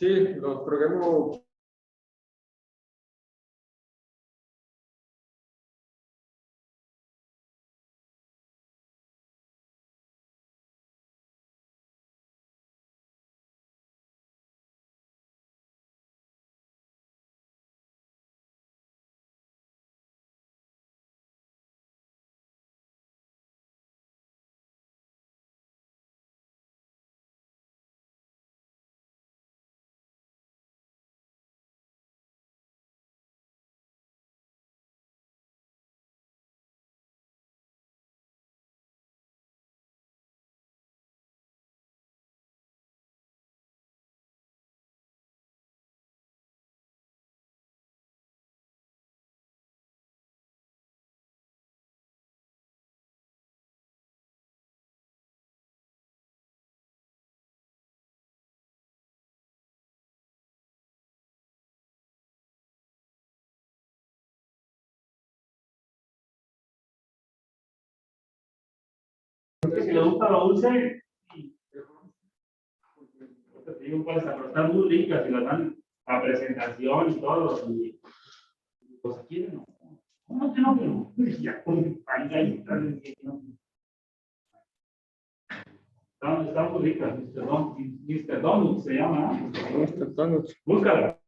Sí, los programo. Si le gusta lo dulce, te digo, pues, pero están muy ricas y las dan a presentación y todo. Y pues aquí no. ¿Cómo que no? Pero ya con ahí están muy ricas, Mr. Donut se llama, ¿no? Mr. Donuts. Búscala.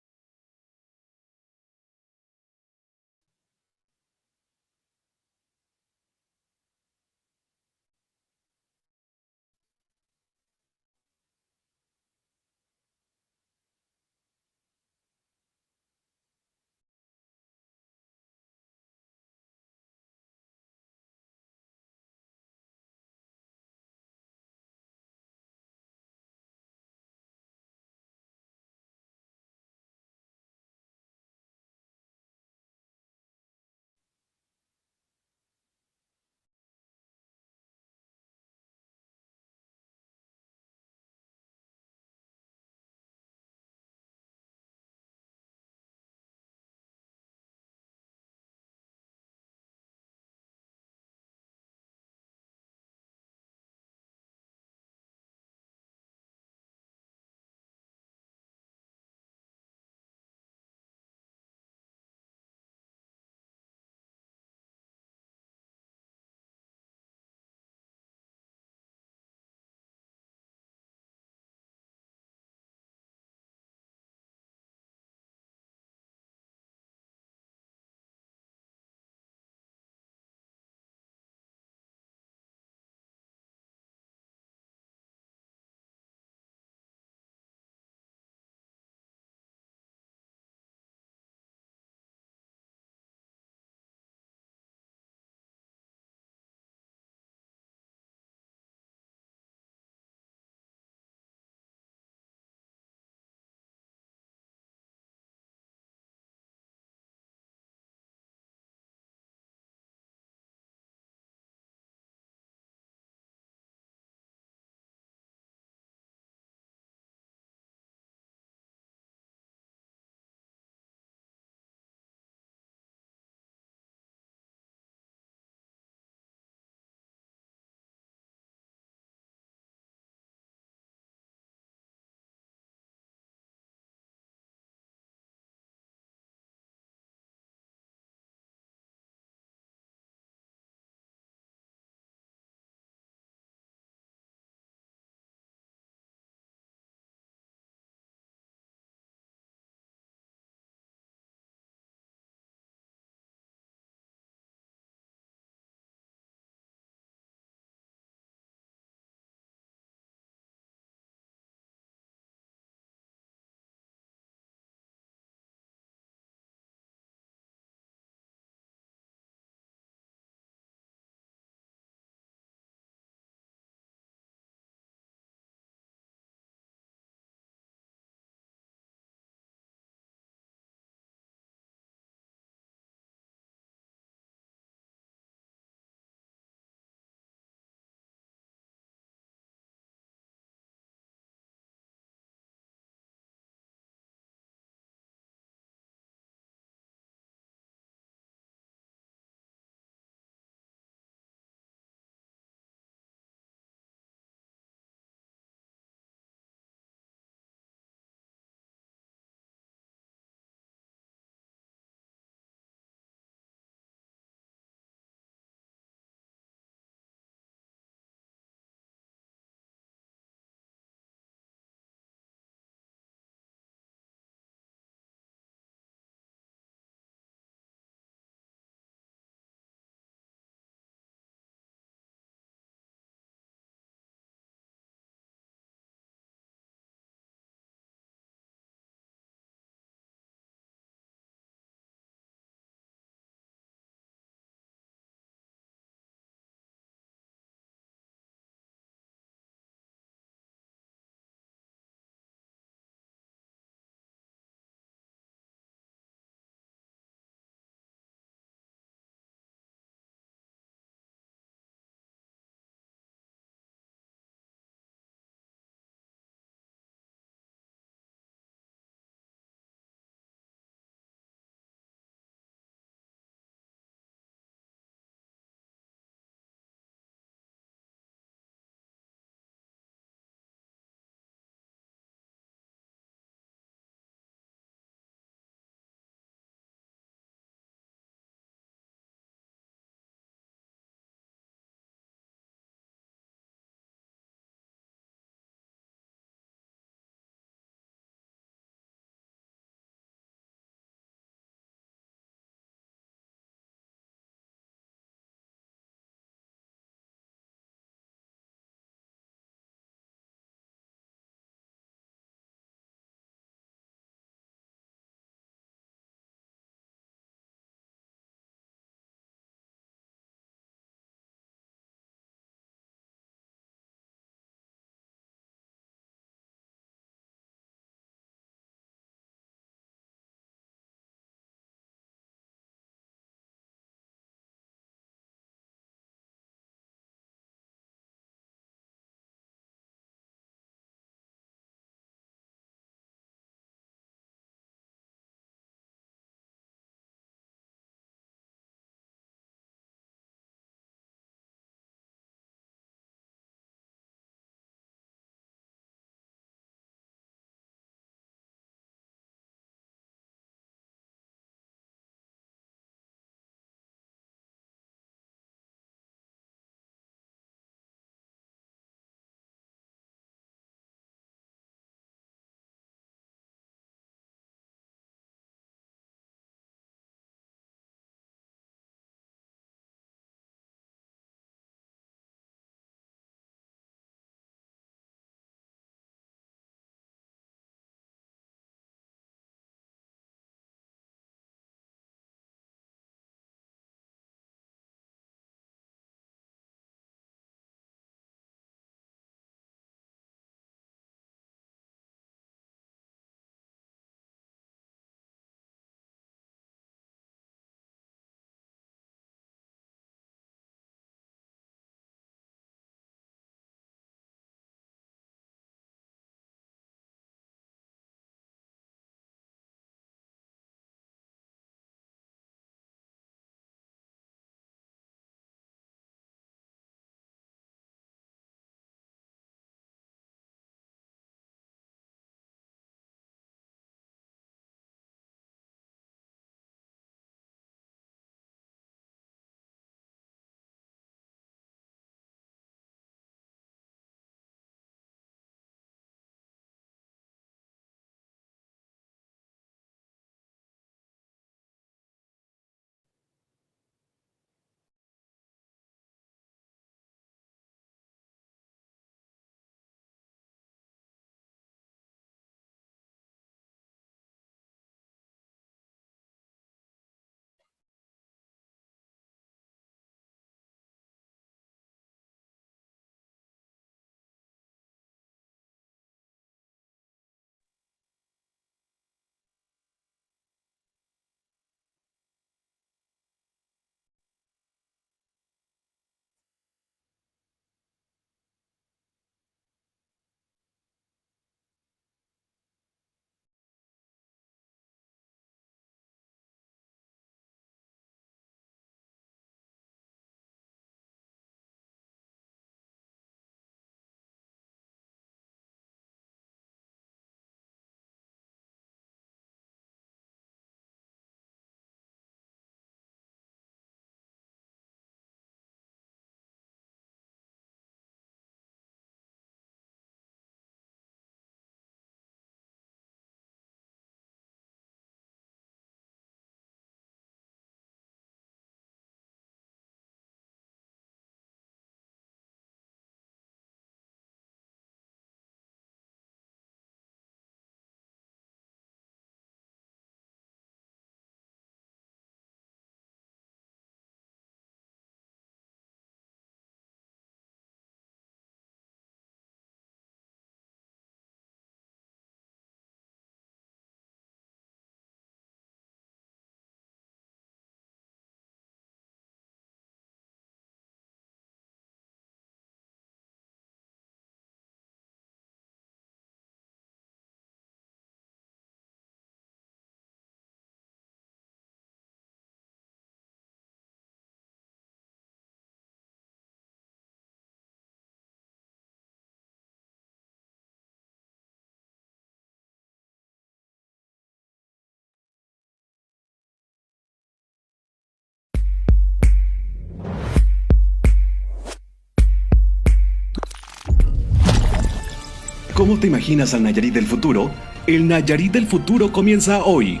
¿Cómo te imaginas al Nayarit del futuro? El Nayarit del futuro comienza hoy.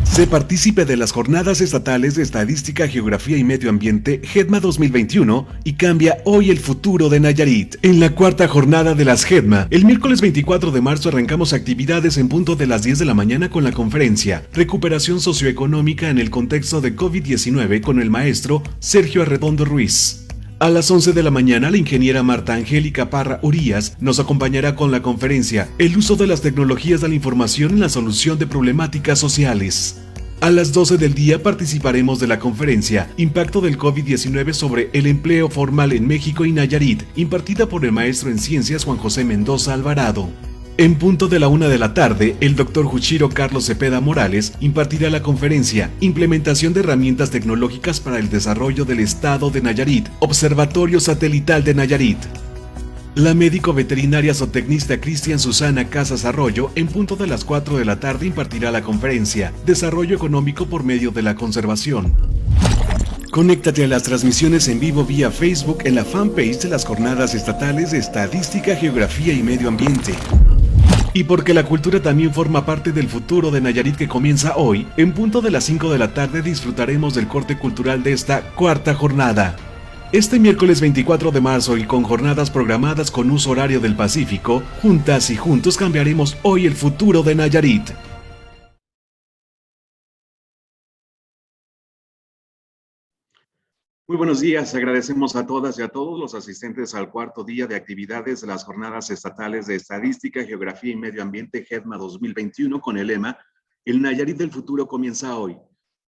Sé partícipe de las Jornadas Estatales de Estadística, Geografía y Medio Ambiente GEDMA 2021 y cambia hoy el futuro de Nayarit. En la cuarta jornada de las GEDMA, el miércoles 24 de marzo arrancamos actividades en punto de las 10 de la mañana con la conferencia Recuperación Socioeconómica en el contexto de COVID-19 con el maestro Sergio Arredondo Ruiz. A las 11 de la mañana, la ingeniera Marta Angélica Parra Urías nos acompañará con la conferencia El uso de las tecnologías de la información en la solución de problemáticas sociales. A las 12 del día participaremos de la conferencia Impacto del COVID-19 sobre el empleo formal en México y Nayarit, impartida por el maestro en ciencias Juan José Mendoza Alvarado. En punto de la 1 de la tarde, el Dr. Juchiro Carlos Cepeda Morales impartirá la conferencia Implementación de herramientas tecnológicas para el desarrollo del Estado de Nayarit, Observatorio Satelital de Nayarit. La médico veterinaria zootecnista Cristian Susana Casas Arroyo, en punto de las 4 de la tarde, impartirá la conferencia Desarrollo Económico por medio de la conservación. Conéctate a las transmisiones en vivo vía Facebook en la fanpage de las Jornadas Estatales de Estadística, Geografía y Medio Ambiente. Y porque la cultura también forma parte del futuro de Nayarit que comienza hoy, en punto de las 5 de la tarde disfrutaremos del corte cultural de esta cuarta jornada. Este miércoles 24 de marzo y con jornadas programadas con uso horario del Pacífico, juntas y juntos cambiaremos hoy el futuro de Nayarit. Muy buenos días, agradecemos a todas y a todos los asistentes al cuarto día de actividades de las Jornadas Estatales de Estadística, Geografía y Medio Ambiente GEDMA 2021 con el lema El Nayarit del futuro comienza hoy.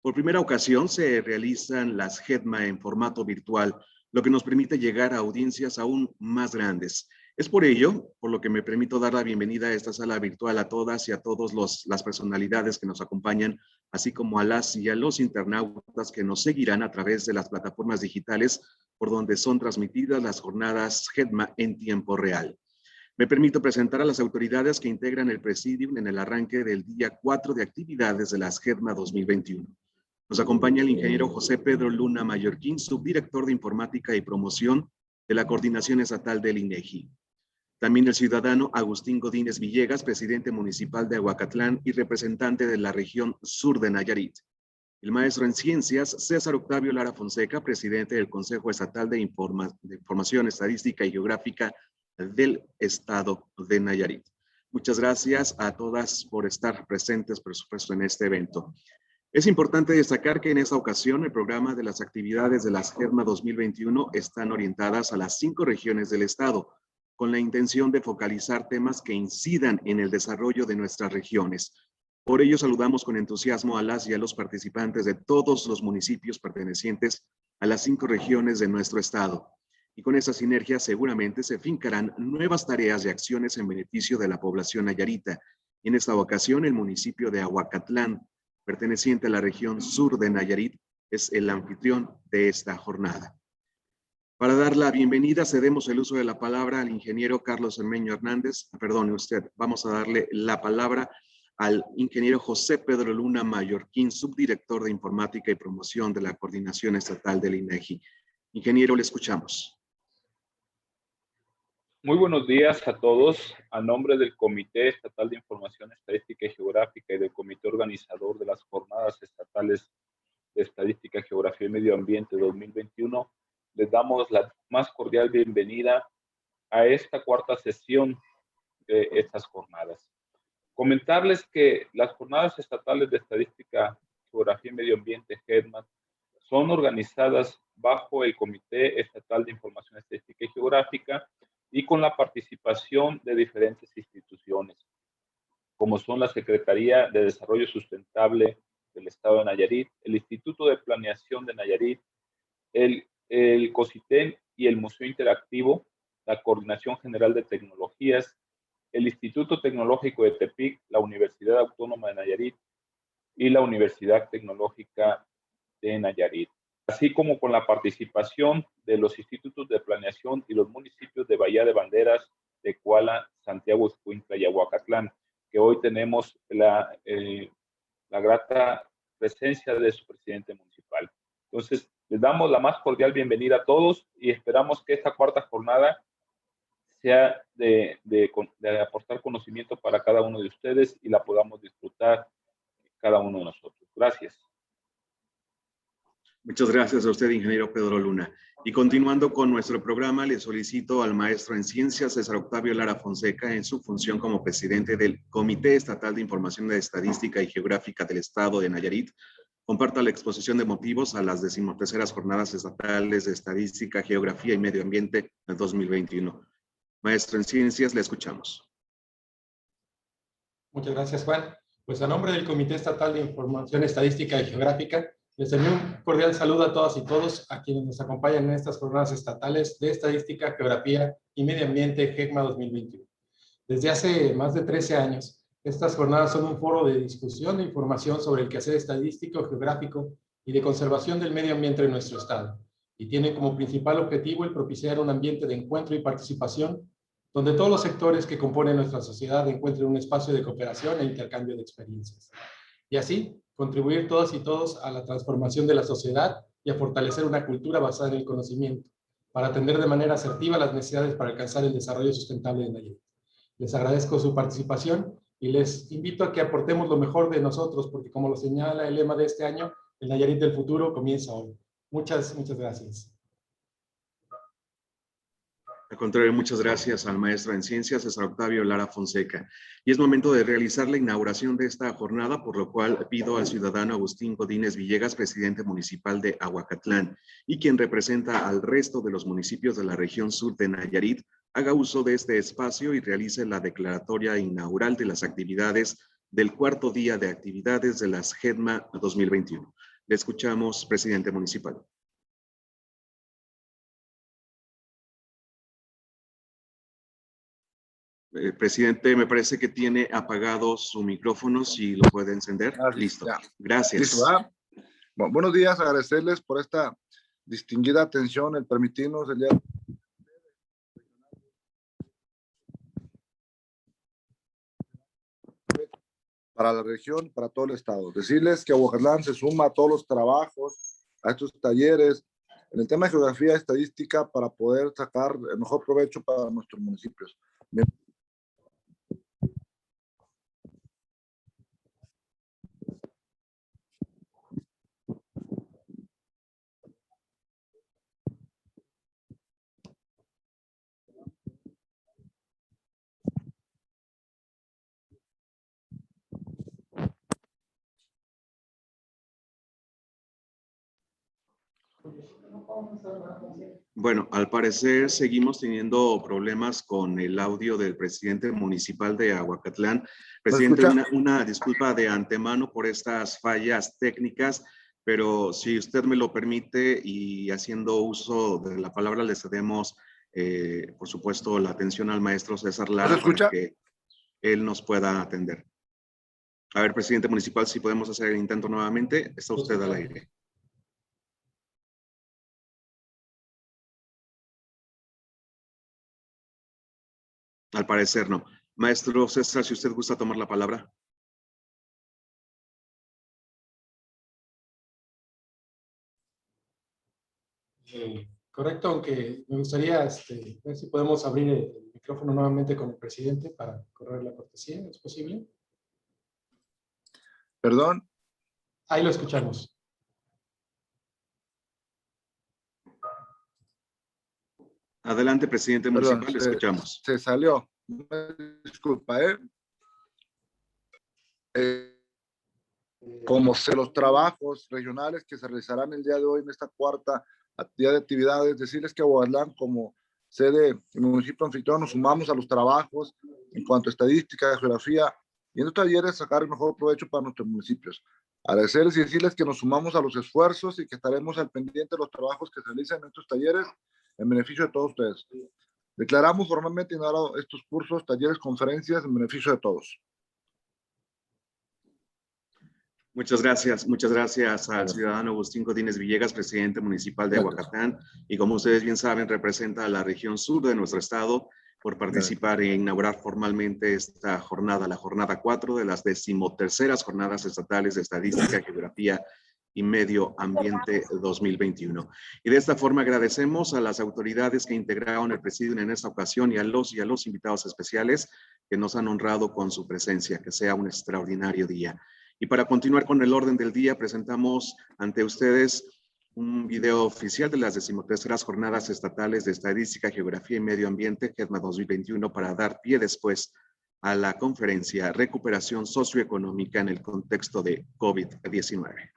Por primera ocasión se realizan las GEDMA en formato virtual, lo que nos permite llegar a audiencias aún más grandes. Es por ello, por lo que me permito dar la bienvenida a esta sala virtual a todas y a todos las personalidades que nos acompañan, así como a las y a los internautas que nos seguirán a través de las plataformas digitales por donde son transmitidas las jornadas GEDMA en tiempo real. Me permito presentar a las autoridades que integran el Presidium en el arranque del día 4 de actividades de las GEDMA 2021. Nos acompaña el ingeniero José Pedro Luna Mallorquín, subdirector de Informática y Promoción de la Coordinación Estatal del INEGI. También el ciudadano Agustín Godínez Villegas, presidente municipal de Aguacatlán y representante de la región sur de Nayarit. El maestro en ciencias César Octavio Lara Fonseca, presidente del Consejo Estatal de Información Estadística y Geográfica del Estado de Nayarit. Muchas gracias a todas por estar presentes, por supuesto, en este evento. Es importante destacar que en esta ocasión el programa de las actividades de las GEDMA 2021 están orientadas a las 5 regiones del estado, con la intención de focalizar temas que incidan en el desarrollo de nuestras regiones. Por ello saludamos con entusiasmo a las y a los participantes de todos los municipios pertenecientes a las 5 regiones de nuestro estado. Y con esa sinergia seguramente se fincarán nuevas tareas y acciones en beneficio de la población nayarita. Y en esta ocasión el municipio de Aguacatlán, perteneciente a la región sur de Nayarit, es el anfitrión de esta jornada. Para dar la bienvenida, cedemos el uso de la palabra al ingeniero Carlos Hermeño Hernández. Perdone usted, vamos a darle la palabra al ingeniero José Pedro Luna Mallorquín, subdirector de Informática y Promoción de la Coordinación Estatal del INEGI. Ingeniero, le escuchamos. Muy buenos días a todos. A nombre del Comité Estatal de Información Estadística y Geográfica y del Comité Organizador de las Jornadas Estatales de Estadística, Geografía y Medio Ambiente 2021, les damos la más cordial bienvenida a esta cuarta sesión de estas jornadas. Comentarles que las Jornadas Estatales de Estadística, Geografía y Medio Ambiente, GEDMA, son organizadas bajo el Comité Estatal de Información Estadística y Geográfica y con la participación de diferentes instituciones, como son la Secretaría de Desarrollo Sustentable del Estado de Nayarit, el Instituto de Planeación de Nayarit, el COSITEN y el Museo Interactivo, la Coordinación General de Tecnologías, el Instituto Tecnológico de Tepic, la Universidad Autónoma de Nayarit y la Universidad Tecnológica de Nayarit, así como con la participación de los institutos de planeación y los municipios de Bahía de Banderas, Tecuala, Santiago Escuintla y Aguacatlán, que hoy tenemos la grata presencia de su presidente municipal. Entonces, les damos la más cordial bienvenida a todos y esperamos que esta cuarta jornada sea de aportar conocimiento para cada uno de ustedes y la podamos disfrutar cada uno de nosotros. Gracias. Muchas gracias a usted, ingeniero Pedro Luna. Y continuando con nuestro programa, le solicito al maestro en ciencias, César Octavio Lara Fonseca, en su función como presidente del Comité Estatal de Información de Estadística y Geográfica del Estado de Nayarit, comparta la exposición de motivos a las 13ª Jornadas Estatales de Estadística, Geografía y Medio Ambiente del 2021. Maestro en ciencias, le escuchamos. Muchas gracias, Juan. Pues a nombre del Comité Estatal de Información Estadística y Geográfica, les envío un cordial saludo a todas y todos a quienes nos acompañan en estas jornadas estatales de Estadística, Geografía y Medio Ambiente GEGMA 2021. Desde hace más de 13 años, estas jornadas son un foro de discusión e información sobre el quehacer estadístico, geográfico y de conservación del medio ambiente en nuestro estado, y tienen como principal objetivo el propiciar un ambiente de encuentro y participación donde todos los sectores que componen nuestra sociedad encuentren un espacio de cooperación e intercambio de experiencias. Y así, contribuir todas y todos a la transformación de la sociedad y a fortalecer una cultura basada en el conocimiento, para atender de manera asertiva las necesidades para alcanzar el desarrollo sustentable de Nayarit. Les agradezco su participación y les invito a que aportemos lo mejor de nosotros, porque como lo señala el lema de este año, el Nayarit del futuro comienza hoy. Muchas gracias. Al contrario, muchas gracias al maestro en ciencias, César Octavio Lara Fonseca. Y es momento de realizar la inauguración de esta jornada, por lo cual pido al ciudadano Agustín Godínez Villegas, presidente municipal de Aguacatlán, y quien representa al resto de los municipios de la región sur de Nayarit, haga uso de este espacio y realice la declaratoria inaugural de las actividades del cuarto día de actividades de las GEGMA 2021. Le escuchamos, presidente municipal. Presidente, me parece que tiene apagado su micrófono, si lo puede encender. Listo. Ya. Gracias. Listo, bueno, buenos días, agradecerles por esta distinguida atención, el permitirnos el día para la región, para todo el estado. Decirles que Aguacatlán se suma a todos los trabajos, a estos talleres, en el tema de geografía y estadística para poder sacar el mejor provecho para nuestros municipios. Bien. Bueno, al parecer seguimos teniendo problemas con el audio del presidente municipal de Aguacatlán. Presidente, una disculpa de antemano por estas fallas técnicas, pero si usted me lo permite y haciendo uso de la palabra, le cedemos, por supuesto, la atención al maestro César Lara para que él nos pueda atender. A ver, presidente municipal, si podemos hacer el intento nuevamente. Está usted al aire. Al parecer no. Maestro César, si usted gusta tomar la palabra. Correcto, aunque me gustaría ver si podemos abrir el micrófono nuevamente con el presidente para correr la cortesía. ¿Es posible? Perdón. Ahí lo escuchamos. Adelante, presidente municipal, le escuchamos. Se salió. Disculpa, como los trabajos regionales que se realizarán el día de hoy en esta cuarta día de actividades, decirles que Aguacatlán, como sede y municipio anfitrión, nos sumamos a los trabajos en cuanto a estadística, geografía, y en estos talleres sacar el mejor provecho para nuestros municipios. Agradecerles y decirles que nos sumamos a los esfuerzos y que estaremos al pendiente de los trabajos que se realizan en estos talleres en beneficio de todos ustedes. Declaramos formalmente inaugurados estos cursos, talleres, conferencias en beneficio de todos. Muchas gracias al ciudadano Agustín Godínez Villegas, presidente municipal de Aguacatlán, y como ustedes bien saben, representa a la región sur de nuestro estado por participar e inaugurar formalmente esta jornada, la jornada 4 de las 13ª Jornadas Estatales de Estadística, Geografía y Medio Ambiente 2021. Y de esta forma agradecemos a las autoridades que integraron el presidium en esta ocasión y a los invitados especiales que nos han honrado con su presencia. Que sea un extraordinario día. Y para continuar con el orden del día, presentamos ante ustedes un video oficial de las 13ª Jornadas Estatales de Estadística, Geografía y Medio Ambiente, GEDMA 2021, para dar pie después a la conferencia Recuperación Socioeconómica en el contexto de COVID-19.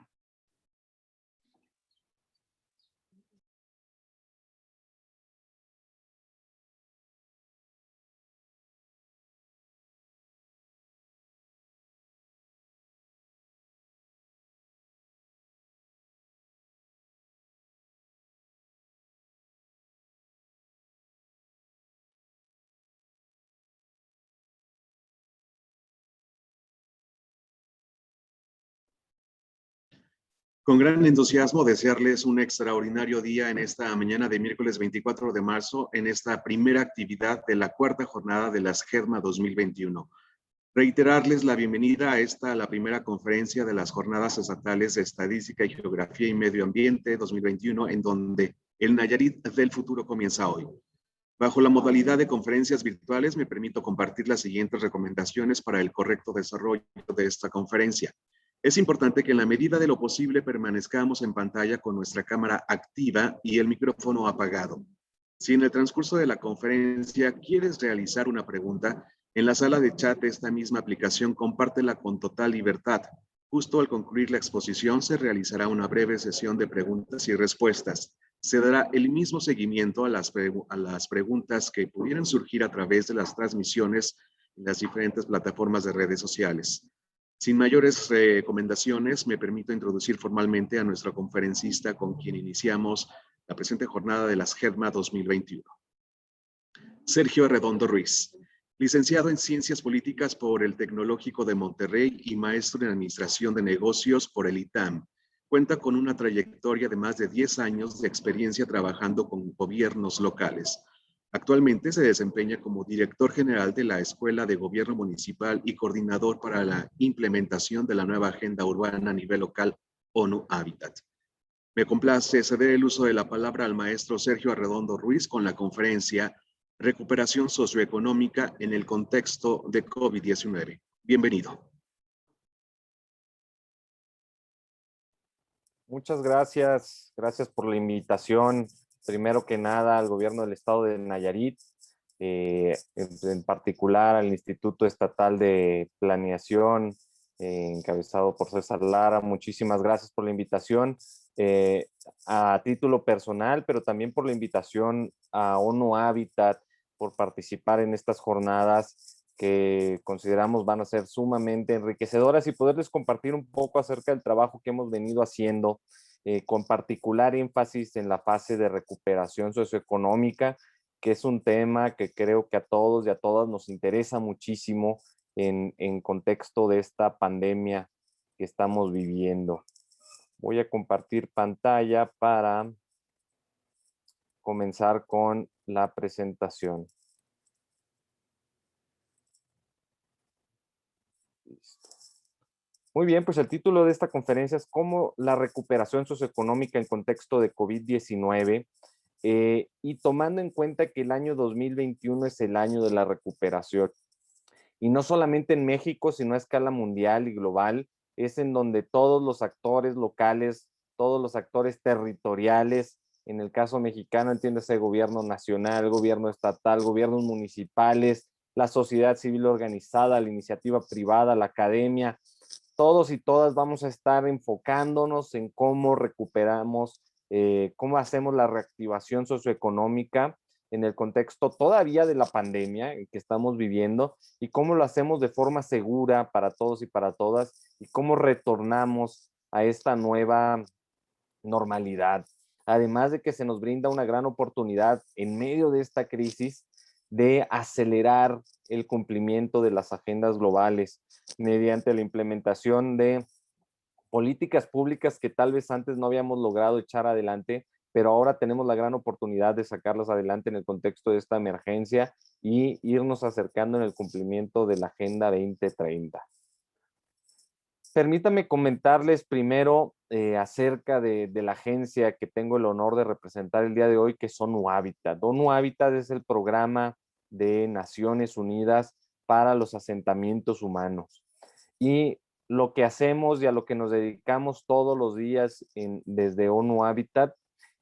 Con gran entusiasmo desearles un extraordinario día en esta mañana de miércoles 24 de marzo, en esta primera actividad de la cuarta jornada de las GEDMA 2021. Reiterarles la bienvenida a la primera conferencia de las Jornadas Estatales de Estadística y Geografía y Medio Ambiente 2021, en donde el Nayarit del futuro comienza hoy. Bajo la modalidad de conferencias virtuales, me permito compartir las siguientes recomendaciones para el correcto desarrollo de esta conferencia. Es importante que en la medida de lo posible permanezcamos en pantalla con nuestra cámara activa y el micrófono apagado. Si en el transcurso de la conferencia quieres realizar una pregunta, en la sala de chat de esta misma aplicación compártela con total libertad. Justo al concluir la exposición se realizará una breve sesión de preguntas y respuestas. Se dará el mismo seguimiento a las preguntas que pudieran surgir a través de las transmisiones en las diferentes plataformas de redes sociales. Sin mayores recomendaciones, me permito introducir formalmente a nuestro conferencista con quien iniciamos la presente jornada de las GEDMA 2021. Sergio Arredondo Ruiz, licenciado en Ciencias Políticas por el Tecnológico de Monterrey y maestro en Administración de Negocios por el ITAM. Cuenta con una trayectoria de más de 10 años de experiencia trabajando con gobiernos locales. Actualmente se desempeña como director general de la Escuela de Gobierno Municipal y coordinador para la implementación de la nueva agenda urbana a nivel local ONU Habitat. Me complace ceder el uso de la palabra al maestro Sergio Arredondo Ruiz con la conferencia Recuperación Socioeconómica en el contexto de COVID-19. Bienvenido. Muchas gracias. Gracias por la invitación. Primero que nada al gobierno del estado de Nayarit, en particular al Instituto Estatal de Planeación, encabezado por César Lara. Muchísimas gracias por la invitación a título personal, pero también por la invitación a ONU Habitat por participar en estas jornadas que consideramos van a ser sumamente enriquecedoras y poderles compartir un poco acerca del trabajo que hemos venido haciendo, con particular énfasis en la fase de recuperación socioeconómica, que es un tema que creo que a todos y a todas nos interesa muchísimo en contexto de esta pandemia que estamos viviendo. Voy a compartir pantalla para comenzar con la presentación. Listo. Muy bien, pues el título de esta conferencia es ¿Cómo la recuperación socioeconómica en contexto de COVID-19? Y tomando en cuenta que el año 2021 es el año de la recuperación. Y no solamente en México, sino a escala mundial y global, es en donde todos los actores locales, todos los actores territoriales, en el caso mexicano, entiéndase gobierno nacional, gobierno estatal, gobiernos municipales, la sociedad civil organizada, la iniciativa privada, la academia, todos y todas vamos a estar enfocándonos en cómo recuperamos, cómo hacemos la reactivación socioeconómica en el contexto todavía de la pandemia que estamos viviendo y cómo lo hacemos de forma segura para todos y para todas y cómo retornamos a esta nueva normalidad. Además de que se nos brinda una gran oportunidad en medio de esta crisis de acelerar el cumplimiento de las agendas globales mediante la implementación de políticas públicas que tal vez antes no habíamos logrado echar adelante, pero ahora tenemos la gran oportunidad de sacarlas adelante en el contexto de esta emergencia y irnos acercando en el cumplimiento de la Agenda 2030. Permítame comentarles primero acerca de la agencia que tengo el honor de representar el día de hoy, que es ONU Habitat. ONU Habitat es el programa de Naciones Unidas para los asentamientos humanos. Y lo que hacemos y a lo que nos dedicamos todos los días desde ONU Habitat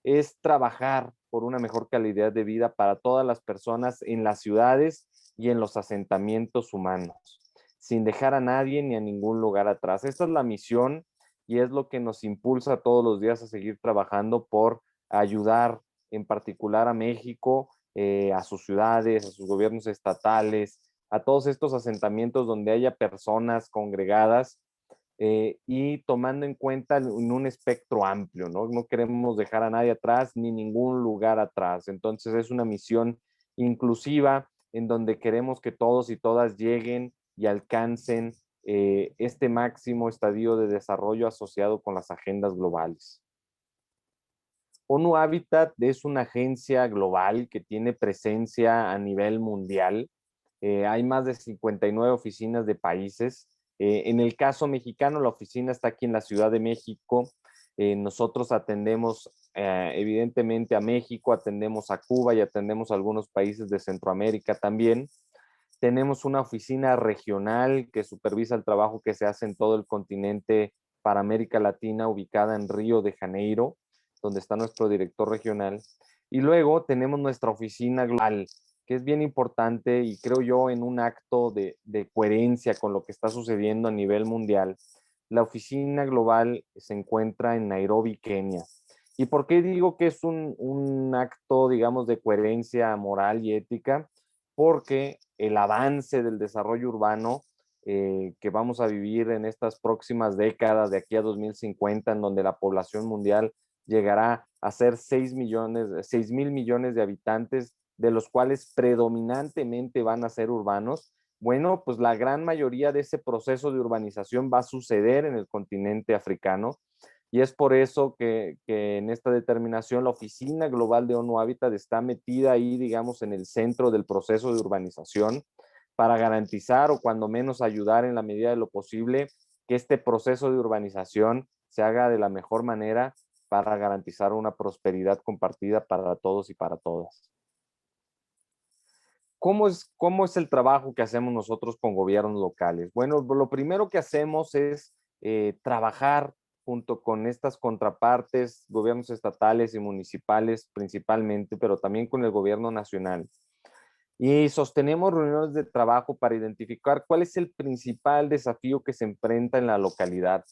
es trabajar por una mejor calidad de vida para todas las personas en las ciudades y en los asentamientos humanos, sin dejar a nadie ni a ningún lugar atrás. Esta es la misión y es lo que nos impulsa todos los días a seguir trabajando por ayudar en particular a México, a sus ciudades, a sus gobiernos estatales, a todos estos asentamientos donde haya personas congregadas y tomando en cuenta en un espectro amplio, ¿no? No queremos dejar a nadie atrás ni ningún lugar atrás. Entonces es una misión inclusiva en donde queremos que todos y todas lleguen y alcancen este máximo estadio de desarrollo asociado con las agendas globales. ONU Habitat es una agencia global que tiene presencia a nivel mundial. Hay más de 59 oficinas de países. En el caso mexicano, la oficina está aquí en la Ciudad de México. Nosotros atendemos evidentemente a México, atendemos a Cuba y atendemos a algunos países de Centroamérica también. Tenemos una oficina regional que supervisa el trabajo que se hace en todo el continente para América Latina, ubicada en Río de Janeiro, donde está nuestro director regional. Y luego tenemos nuestra oficina global, que es bien importante y creo yo en un acto de coherencia con lo que está sucediendo a nivel mundial. La oficina global se encuentra en Nairobi, Kenia. ¿Y por qué digo que es un acto, digamos, de coherencia moral y ética? Porque el avance del desarrollo urbano que vamos a vivir en estas próximas décadas, de aquí a 2050, en donde la población mundial llegará a ser 6.000 millones de habitantes, de los cuales predominantemente van a ser urbanos. Bueno, pues la gran mayoría de ese proceso de urbanización va a suceder en el continente africano. Y es por eso que en esta determinación la Oficina Global de ONU Habitat está metida ahí, digamos, en el centro del proceso de urbanización para garantizar o cuando menos ayudar en la medida de lo posible que este proceso de urbanización se haga de la mejor manera para garantizar una prosperidad compartida para todos y para todas. ¿Cómo es el trabajo que hacemos nosotros con gobiernos locales? Bueno, lo primero que hacemos es trabajar junto con estas contrapartes, gobiernos estatales y municipales principalmente, pero también con el gobierno nacional. Y sostenemos reuniones de trabajo para identificar cuál es el principal desafío que se enfrenta en la localidad.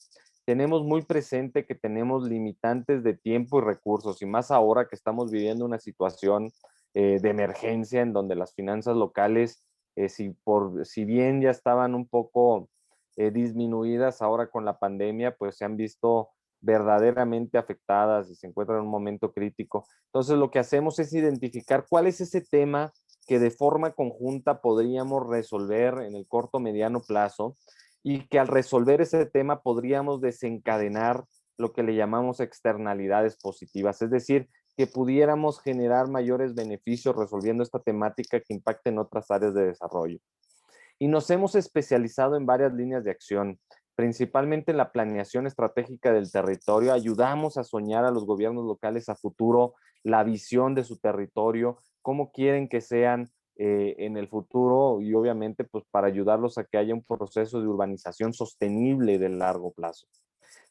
Tenemos muy presente que tenemos limitantes de tiempo y recursos, y más ahora que estamos viviendo una situación de emergencia en donde las finanzas locales, si bien ya estaban un poco disminuidas ahora con la pandemia, pues se han visto verdaderamente afectadas y se encuentran en un momento crítico. Entonces lo que hacemos es identificar cuál es ese tema que de forma conjunta podríamos resolver en el corto mediano plazo y que al resolver ese tema podríamos desencadenar lo que le llamamos externalidades positivas, es decir, que pudiéramos generar mayores beneficios resolviendo esta temática que impacte en otras áreas de desarrollo. Y nos hemos especializado en varias líneas de acción, principalmente en la planeación estratégica del territorio. Ayudamos a soñar a los gobiernos locales a futuro la visión de su territorio, cómo quieren que sean en el futuro y obviamente pues para ayudarlos a que haya un proceso de urbanización sostenible de largo plazo.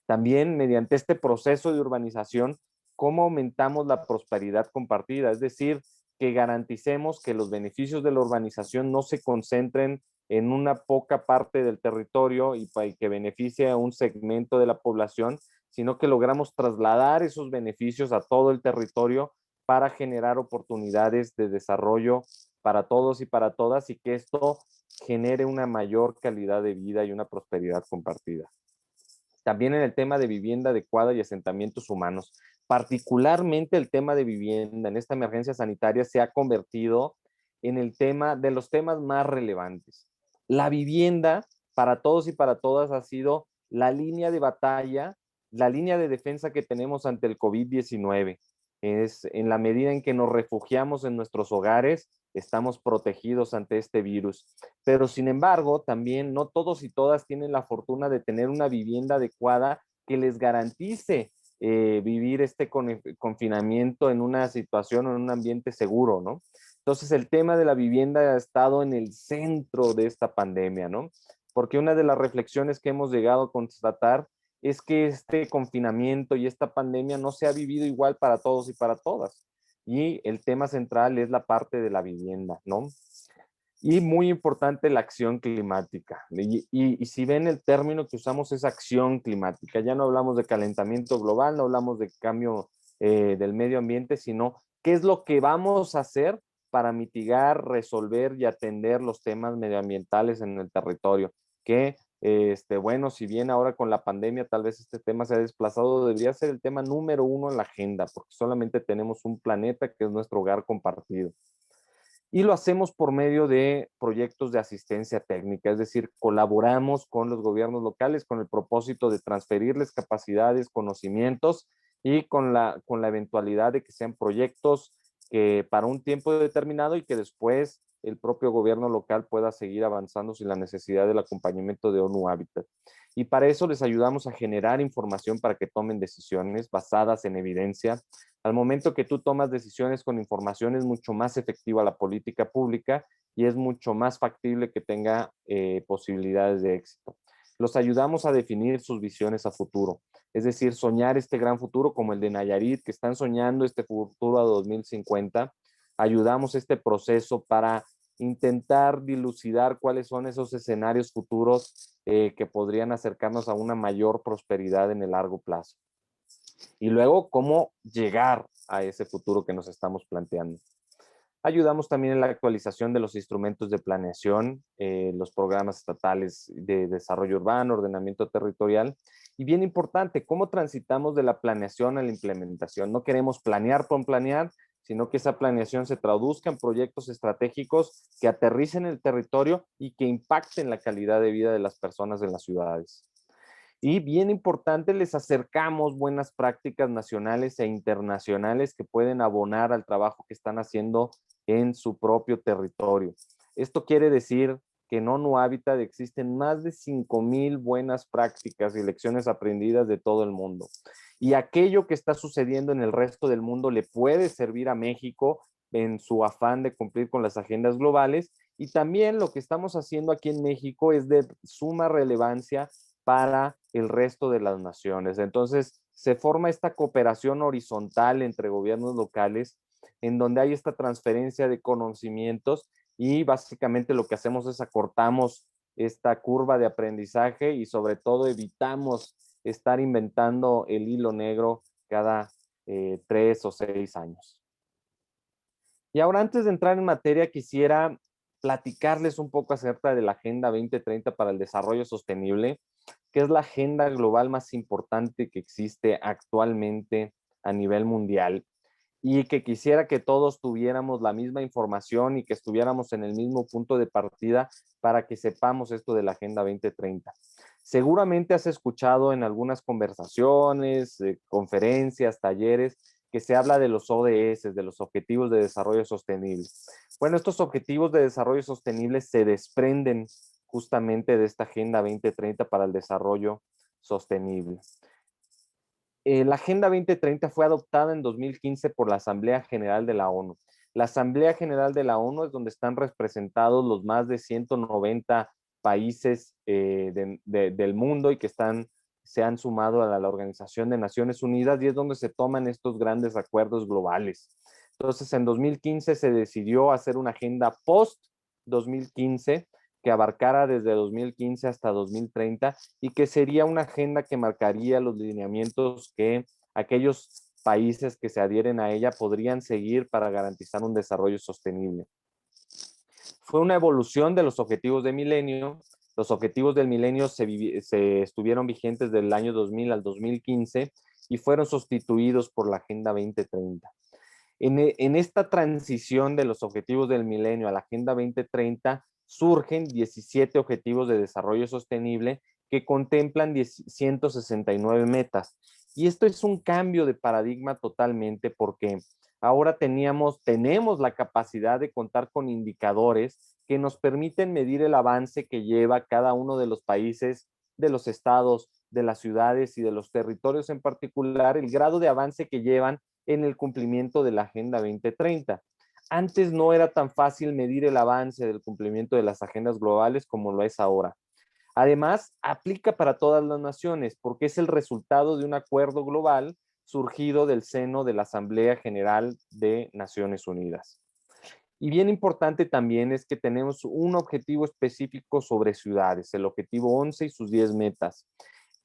También mediante este proceso de urbanización, cómo aumentamos la prosperidad compartida, es decir, que garanticemos que los beneficios de la urbanización no se concentren en una poca parte del territorio y que beneficie a un segmento de la población, sino que logramos trasladar esos beneficios a todo el territorio para generar oportunidades de desarrollo para todos y para todas y que esto genere una mayor calidad de vida y una prosperidad compartida. También en el tema de vivienda adecuada y asentamientos humanos, particularmente el tema de vivienda en esta emergencia sanitaria se ha convertido en el tema de los temas más relevantes. La vivienda para todos y para todas ha sido la línea de batalla, la línea de defensa que tenemos ante el COVID-19. Es en la medida en que nos refugiamos en nuestros hogares, estamos protegidos ante este virus. Pero sin embargo, también no todos y todas tienen la fortuna de tener una vivienda adecuada que les garantice vivir este confinamiento en una situación o en un ambiente seguro, ¿no? Entonces, el tema de la vivienda ha estado en el centro de esta pandemia, ¿no? Porque una de las reflexiones que hemos llegado a constatar es que este confinamiento y esta pandemia no se ha vivido igual para todos y para todas. Y el tema central es la parte de la vivienda, ¿no? Y muy importante la acción climática. Y si ven el término que usamos es acción climática, ya no hablamos de calentamiento global, no hablamos de cambio del medio ambiente, sino qué es lo que vamos a hacer para mitigar, resolver y atender los temas medioambientales en el territorio. Que, bueno, si bien ahora con la pandemia tal vez este tema se ha desplazado, debería ser el tema número uno en la agenda, porque solamente tenemos un planeta que es nuestro hogar compartido. Y lo hacemos por medio de proyectos de asistencia técnica, es decir, colaboramos con los gobiernos locales con el propósito de transferirles capacidades, conocimientos y con la eventualidad de que sean proyectos que para un tiempo determinado y que después el propio gobierno local pueda seguir avanzando sin la necesidad del acompañamiento de ONU Habitat. Y para eso les ayudamos a generar información para que tomen decisiones basadas en evidencia. Al momento que tú tomas decisiones con información es mucho más efectiva la política pública y es mucho más factible que tenga posibilidades de éxito. Los ayudamos a definir sus visiones a futuro, es decir, soñar este gran futuro como el de Nayarit, que están soñando este futuro a 2050. Ayudamos este proceso para intentar dilucidar cuáles son esos escenarios futuros que podrían acercarnos a una mayor prosperidad en el largo plazo. Y luego, cómo llegar a ese futuro que nos estamos planteando. Ayudamos también en la actualización de los instrumentos de planeación, los programas estatales de desarrollo urbano, ordenamiento territorial. Y bien importante, cómo transitamos de la planeación a la implementación. No queremos planear por planear, sino que esa planeación se traduzca en proyectos estratégicos que aterricen el territorio y que impacten la calidad de vida de las personas en las ciudades. Y bien importante, les acercamos buenas prácticas nacionales e internacionales que pueden abonar al trabajo que están haciendo en su propio territorio. Esto quiere decir que en ONU Habitat existen más de 5,000 buenas prácticas y lecciones aprendidas de todo el mundo. Y aquello que está sucediendo en el resto del mundo le puede servir a México en su afán de cumplir con las agendas globales. Y también lo que estamos haciendo aquí en México es de suma relevancia para el resto de las naciones. Entonces, se forma esta cooperación horizontal entre gobiernos locales, en donde hay esta transferencia de conocimientos y básicamente lo que hacemos es acortamos esta curva de aprendizaje y sobre todo evitamos estar inventando el hilo negro cada 3 o 6 años. Y ahora, antes de entrar en materia, quisiera platicarles un poco acerca de la Agenda 2030 para el Desarrollo Sostenible, que es la agenda global más importante que existe actualmente a nivel mundial y que quisiera que todos tuviéramos la misma información y que estuviéramos en el mismo punto de partida para que sepamos esto de la Agenda 2030. Seguramente has escuchado en algunas conversaciones, conferencias, talleres, que se habla de los ODS, de los Objetivos de Desarrollo Sostenible. Bueno, estos Objetivos de Desarrollo Sostenible se desprenden justamente de esta Agenda 2030 para el Desarrollo Sostenible. La Agenda 2030 fue adoptada en 2015 por la Asamblea General de la ONU. La Asamblea General de la ONU es donde están representados los más de 190 países del mundo y que se han sumado a la Organización de Naciones Unidas y es donde se toman estos grandes acuerdos globales. Entonces, en 2015 se decidió hacer una agenda post-2015 que abarcara desde 2015 hasta 2030 y que sería una agenda que marcaría los lineamientos que aquellos países que se adhieren a ella podrían seguir para garantizar un desarrollo sostenible. Fue una evolución de los objetivos de milenio. Los objetivos del milenio se estuvieron vigentes del año 2000 al 2015 y fueron sustituidos por la Agenda 2030. En esta transición de los objetivos del milenio a la Agenda 2030, surgen 17 objetivos de desarrollo sostenible que contemplan 169 metas. Y esto es un cambio de paradigma totalmente porque ahora tenemos la capacidad de contar con indicadores que nos permiten medir el avance que lleva cada uno de los países, de los estados de las ciudades y de los territorios en particular, el grado de avance que llevan en el cumplimiento de la Agenda 2030. Antes no era tan fácil medir el avance del cumplimiento de las agendas globales como lo es ahora. Además, aplica para todas las naciones porque es el resultado de un acuerdo global surgido del seno de la Asamblea General de Naciones Unidas. Y bien importante también es que tenemos un objetivo específico sobre ciudades, el objetivo 11 y sus 10 metas.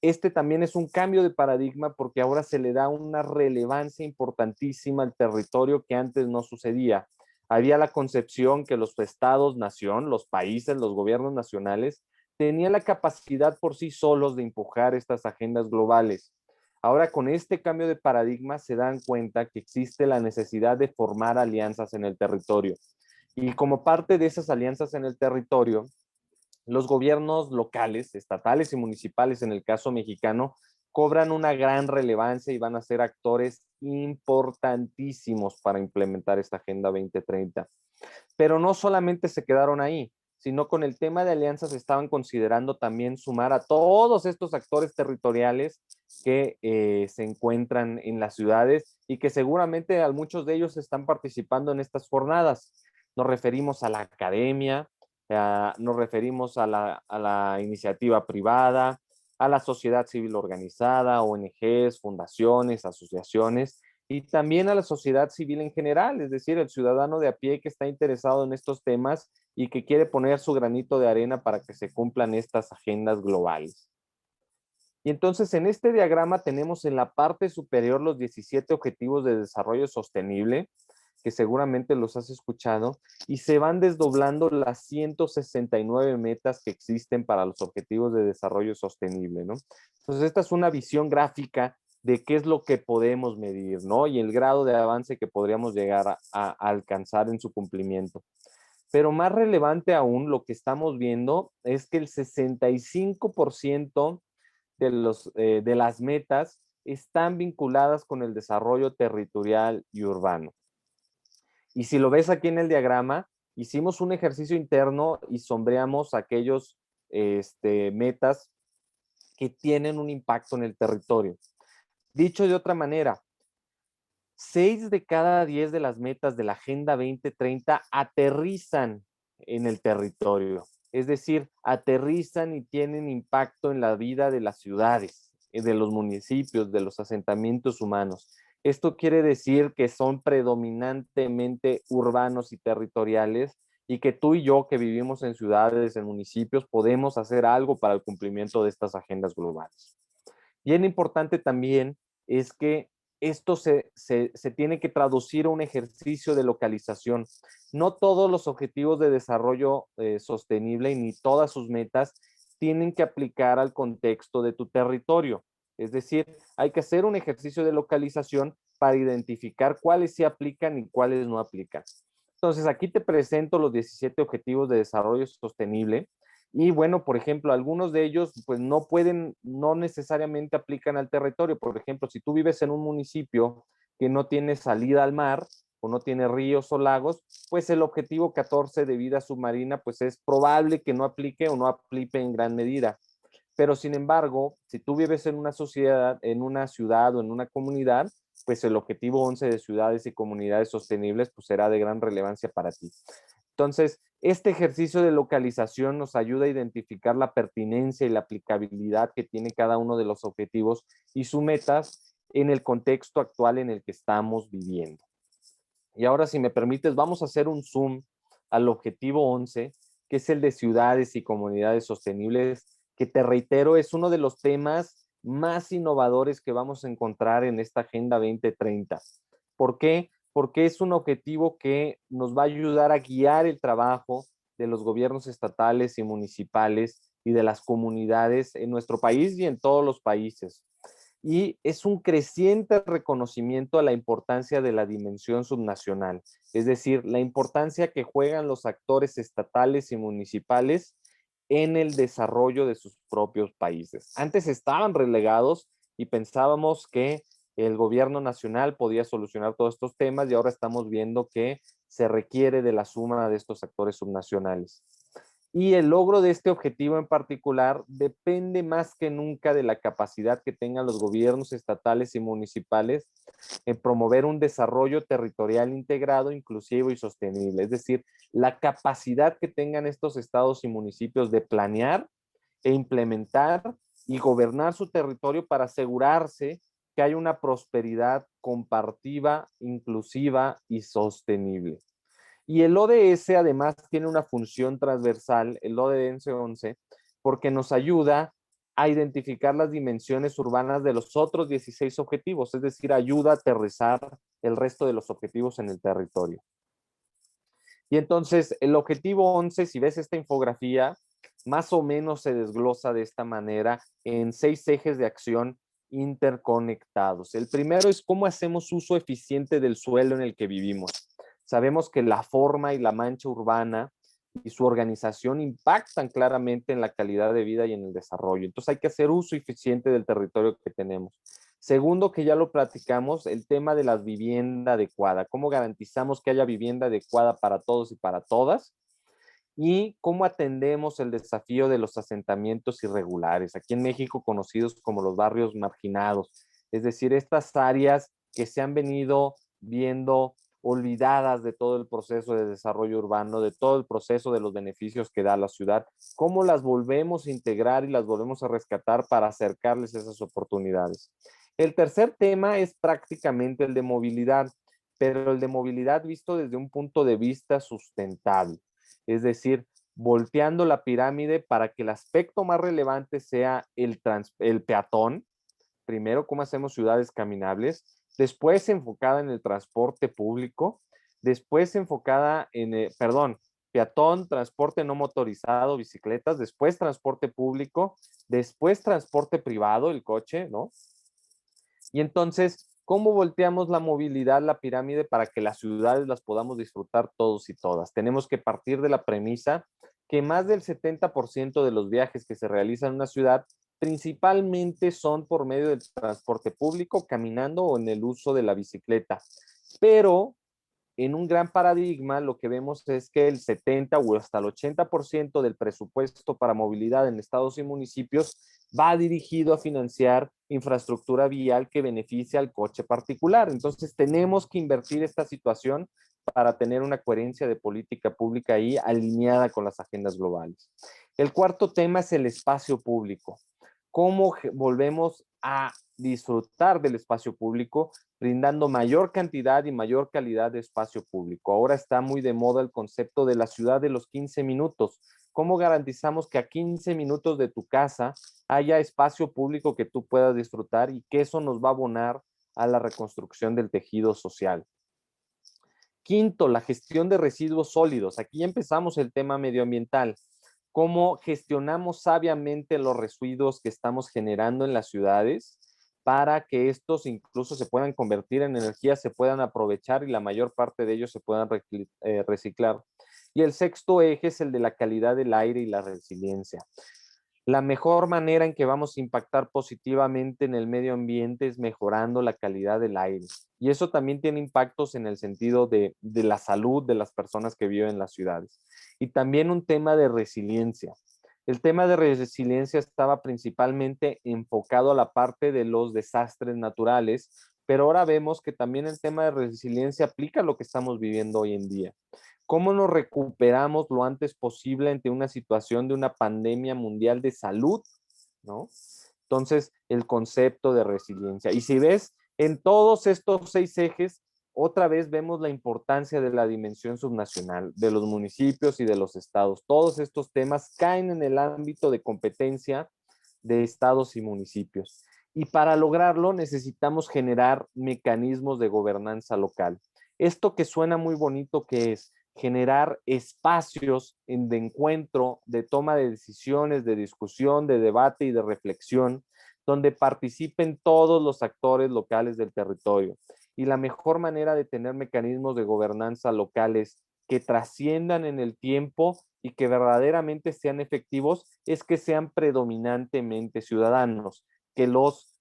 Este también es un cambio de paradigma porque ahora se le da una relevancia importantísima al territorio que antes no sucedía. Había la concepción que los estados-nación, los países, los gobiernos nacionales, tenían la capacidad por sí solos de empujar estas agendas globales. Ahora con este cambio de paradigma se dan cuenta que existe la necesidad de formar alianzas en el territorio. Y como parte de esas alianzas en el territorio, los gobiernos locales, estatales y municipales, en el caso mexicano, cobran una gran relevancia y van a ser actores importantísimos para implementar esta Agenda 2030. Pero no solamente se quedaron ahí, sino con el tema de alianzas estaban considerando también sumar a todos estos actores territoriales que se encuentran en las ciudades y que seguramente a muchos de ellos están participando en estas jornadas. Nos referimos a la academia, nos referimos a la iniciativa privada, a la sociedad civil organizada, ONGs, fundaciones, asociaciones, y también a la sociedad civil en general, es decir, el ciudadano de a pie que está interesado en estos temas y que quiere poner su granito de arena para que se cumplan estas agendas globales. Y entonces en este diagrama tenemos en la parte superior los 17 objetivos de desarrollo sostenible, que seguramente los has escuchado, y se van desdoblando las 169 metas que existen para los objetivos de desarrollo sostenible, ¿no? Entonces esta es una visión gráfica de qué es lo que podemos medir, ¿no? Y el grado de avance que podríamos llegar a alcanzar en su cumplimiento. Pero más relevante aún, lo que estamos viendo es que el 65% de las metas están vinculadas con el desarrollo territorial y urbano. Y si lo ves aquí en el diagrama, hicimos un ejercicio interno y sombreamos aquellos metas que tienen un impacto en el territorio. Dicho de otra manera, 6 de cada 10 de las metas de la Agenda 2030 aterrizan en el territorio. Es decir, aterrizan y tienen impacto en la vida de las ciudades, de los municipios, de los asentamientos humanos. Esto quiere decir que son predominantemente urbanos y territoriales y que tú y yo que vivimos en ciudades, en municipios, podemos hacer algo para el cumplimiento de estas agendas globales. Bien importante también es que esto se tiene que traducir a un ejercicio de localización. No todos los objetivos de desarrollo sostenible y ni todas sus metas tienen que aplicar al contexto de tu territorio. Es decir, hay que hacer un ejercicio de localización para identificar cuáles se aplican y cuáles no aplican. Entonces, aquí te presento los 17 objetivos de desarrollo sostenible. Y bueno, por ejemplo, algunos de ellos pues no necesariamente aplican al territorio. Por ejemplo, si tú vives en un municipio que no tiene salida al mar o no tiene ríos o lagos, pues el objetivo 14 de vida submarina pues es probable que no aplique o no aplique en gran medida. Pero sin embargo, si tú vives en una sociedad, en una ciudad o en una comunidad, pues el objetivo 11 de ciudades y comunidades sostenibles pues será de gran relevancia para ti. Entonces, este ejercicio de localización nos ayuda a identificar la pertinencia y la aplicabilidad que tiene cada uno de los objetivos y sus metas en el contexto actual en el que estamos viviendo. Y ahora, si me permites, vamos a hacer un zoom al objetivo 11, que es el de ciudades y comunidades sostenibles, que te reitero, es uno de los temas más innovadores que vamos a encontrar en esta Agenda 2030. ¿Por qué? Porque es un objetivo que nos va a ayudar a guiar el trabajo de los gobiernos estatales y municipales y de las comunidades en nuestro país y en todos los países. Y es un creciente reconocimiento a la importancia de la dimensión subnacional, es decir, la importancia que juegan los actores estatales y municipales en el desarrollo de sus propios países. Antes estaban relegados y pensábamos que el gobierno nacional podía solucionar todos estos temas y ahora estamos viendo que se requiere de la suma de estos actores subnacionales. Y el logro de este objetivo en particular depende más que nunca de la capacidad que tengan los gobiernos estatales y municipales en promover un desarrollo territorial integrado, inclusivo y sostenible. Es decir, la capacidad que tengan estos estados y municipios de planear e implementar y gobernar su territorio para asegurarse que hay una prosperidad compartida, inclusiva y sostenible. Y el ODS además tiene una función transversal, el ODS 11, porque nos ayuda a identificar las dimensiones urbanas de los otros 16 objetivos, es decir, ayuda a aterrizar el resto de los objetivos en el territorio. Y entonces el objetivo 11, si ves esta infografía, más o menos se desglosa de esta manera en 6 ejes de acción interconectados. El primero es cómo hacemos uso eficiente del suelo en el que vivimos. Sabemos que la forma y la mancha urbana y su organización impactan claramente en la calidad de vida y en el desarrollo. Entonces hay que hacer uso eficiente del territorio que tenemos. Segundo, que ya lo platicamos, el tema de la vivienda adecuada. ¿Cómo garantizamos que haya vivienda adecuada para todos y para todas? Y cómo atendemos el desafío de los asentamientos irregulares, aquí en México conocidos como los barrios marginados, es decir, estas áreas que se han venido viendo olvidadas de todo el proceso de desarrollo urbano, de todo el proceso de los beneficios que da la ciudad, cómo las volvemos a integrar y las volvemos a rescatar para acercarles esas oportunidades. El tercer tema es prácticamente el de movilidad, pero el de movilidad visto desde un punto de vista sustentable. Es decir, volteando la pirámide para que el aspecto más relevante sea el peatón. Primero, cómo hacemos ciudades caminables. Después, enfocada en el transporte público. Después, enfocada en, peatón, transporte no motorizado, bicicletas. Después, transporte público. Después, transporte privado, el coche, ¿no? Y entonces, ¿cómo volteamos la movilidad, la pirámide, para que las ciudades las podamos disfrutar todos y todas? Tenemos que partir de la premisa que más del 70% de los viajes que se realizan en una ciudad principalmente son por medio del transporte público, caminando o en el uso de la bicicleta. Pero en un gran paradigma lo que vemos es que el 70 o hasta el 80% del presupuesto para movilidad en estados y municipios va dirigido a financiar infraestructura vial que beneficia al coche particular. Entonces tenemos que invertir esta situación para tener una coherencia de política pública ahí alineada con las agendas globales. El cuarto tema es el espacio público. ¿Cómo volvemos a disfrutar del espacio público brindando mayor cantidad y mayor calidad de espacio público? Ahora está muy de moda el concepto de la ciudad de los 15 minutos. ¿Cómo garantizamos que a 15 minutos de tu casa haya espacio público que tú puedas disfrutar y que eso nos va a abonar a la reconstrucción del tejido social? Quinto, la gestión de residuos sólidos. Aquí empezamos el tema medioambiental. ¿Cómo gestionamos sabiamente los residuos que estamos generando en las ciudades para que estos incluso se puedan convertir en energía, se puedan aprovechar y la mayor parte de ellos se puedan reciclar? Y el sexto eje es el de la calidad del aire y la resiliencia. La mejor manera en que vamos a impactar positivamente en el medio ambiente es mejorando la calidad del aire. Y eso también tiene impactos en el sentido de la salud de las personas que viven en las ciudades. Y también un tema de resiliencia. El tema de resiliencia estaba principalmente enfocado a la parte de los desastres naturales, pero ahora vemos que también el tema de resiliencia aplica a lo que estamos viviendo hoy en día. ¿Cómo nos recuperamos lo antes posible ante una situación de una pandemia mundial de salud? ¿No? Entonces, el concepto de resiliencia. Y si ves, en todos estos 6 ejes, otra vez vemos la importancia de la dimensión subnacional, de los municipios y de los estados. Todos estos temas caen en el ámbito de competencia de estados y municipios. Y para lograrlo necesitamos generar mecanismos de gobernanza local. Esto que suena muy bonito, que es generar espacios de encuentro, de toma de decisiones, de discusión, de debate y de reflexión, donde participen todos los actores locales del territorio. Y la mejor manera de tener mecanismos de gobernanza locales que trasciendan en el tiempo y que verdaderamente sean efectivos es que sean predominantemente ciudadanos, que los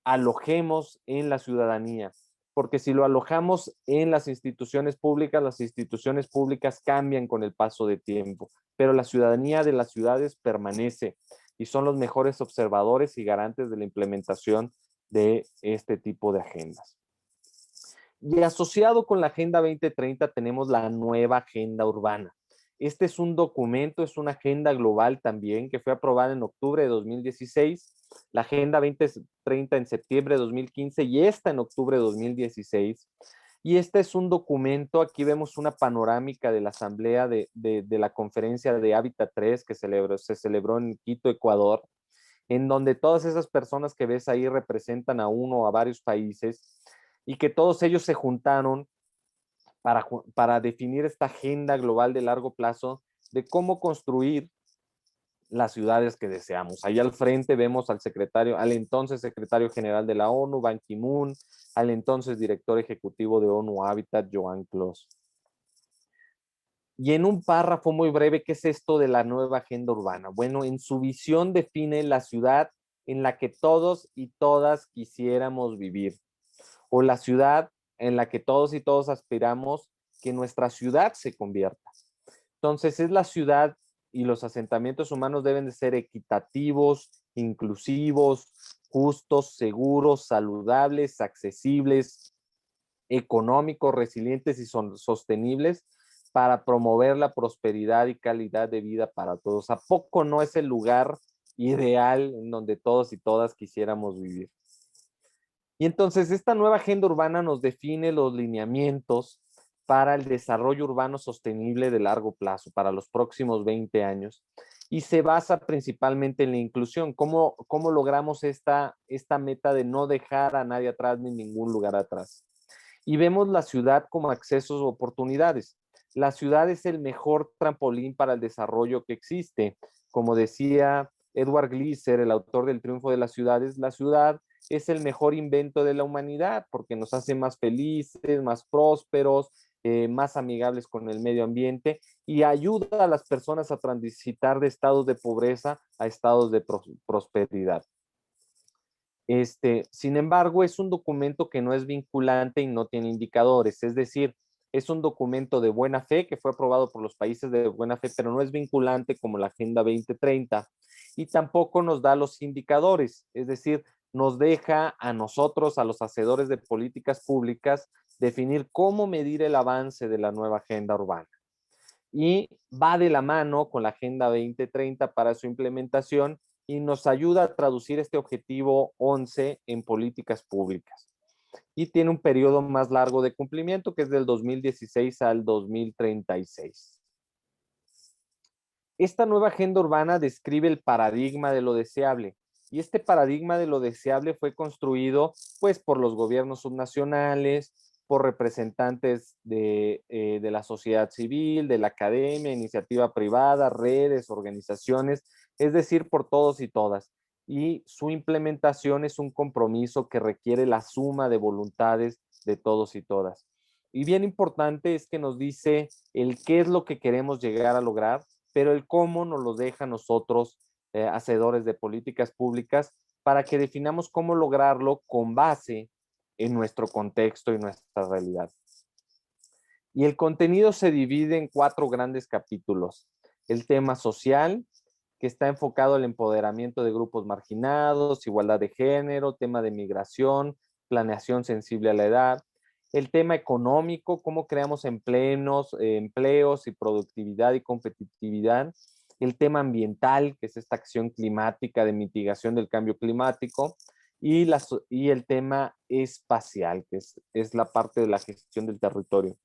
alojemos en la ciudadanía. porque si lo alojamos en las instituciones públicas cambian con el paso de tiempo, pero la ciudadanía de las ciudades permanece y son los mejores observadores y garantes de la implementación de este tipo de agendas. Y asociado con la Agenda 2030 tenemos la nueva Agenda Urbana. Este es un documento, es una agenda global también que fue aprobada en octubre de 2016, la Agenda 2030 en septiembre de 2015 y esta en octubre de 2016. Y este es un documento, aquí vemos una panorámica de la asamblea de la conferencia de Hábitat 3 que se celebró en Quito, Ecuador, en donde todas esas personas que ves ahí representan a uno o a varios países y que todos ellos se juntaron para definir esta agenda global de largo plazo de cómo construir las ciudades que deseamos. Ahí al frente vemos al entonces secretario general de la ONU, Ban Ki-moon, al entonces director ejecutivo de ONU Habitat, Joan Clos. Y en un párrafo muy breve, ¿qué es esto de la nueva agenda urbana? Bueno, en su visión define la ciudad en la que todos y todas quisiéramos vivir, o la ciudad en la que todos y todos aspiramos que nuestra ciudad se convierta. Entonces, es la ciudad y los asentamientos humanos deben de ser equitativos, inclusivos, justos, seguros, saludables, accesibles, económicos, resilientes y sostenibles para promover la prosperidad y calidad de vida para todos. ¿A poco no es el lugar ideal en donde todos y todas quisiéramos vivir? Y entonces esta nueva agenda urbana nos define los lineamientos para el desarrollo urbano sostenible de largo plazo, para los próximos 20 años, y se basa principalmente en la inclusión. ¿Cómo logramos esta meta de no dejar a nadie atrás ni ningún lugar atrás? Y vemos la ciudad como accesos o oportunidades. La ciudad es el mejor trampolín para el desarrollo que existe. Como decía Edward Gleiser, el autor del Triunfo de las Ciudades, la ciudad es el mejor invento de la humanidad porque nos hace más felices, más prósperos, más amigables con el medio ambiente y ayuda a las personas a transitar de estados de pobreza a estados de prosperidad. Sin embargo, es un documento que no es vinculante y no tiene indicadores, es decir, es un documento de buena fe que fue aprobado por los países de buena fe, pero no es vinculante como la Agenda 2030 y tampoco nos da los indicadores, es decir, nos deja a nosotros, a los hacedores de políticas públicas, definir cómo medir el avance de la nueva agenda urbana. Y va de la mano con la Agenda 2030 para su implementación y nos ayuda a traducir este objetivo 11 en políticas públicas. Y tiene un periodo más largo de cumplimiento que es del 2016 al 2036. Esta nueva agenda urbana describe el paradigma de lo deseable. Y este paradigma de lo deseable fue construido pues por los gobiernos subnacionales, por representantes de la sociedad civil, de la academia, iniciativa privada, redes, organizaciones, es decir, por todos y todas. Y su implementación es un compromiso que requiere la suma de voluntades de todos y todas. Y bien importante es que nos dice el qué es lo que queremos llegar a lograr, pero el cómo nos lo deja a nosotros, hacedores de políticas públicas, para que definamos cómo lograrlo con base en nuestro contexto y nuestra realidad. Y el contenido se divide en 4 grandes capítulos. El tema social, que está enfocado al empoderamiento de grupos marginados, igualdad de género, tema de migración, planeación sensible a la edad. El tema económico, cómo creamos empleos y productividad y competitividad. El tema ambiental, que es esta acción climática de mitigación del cambio climático. Y el tema espacial, que es la parte de la gestión del territorio.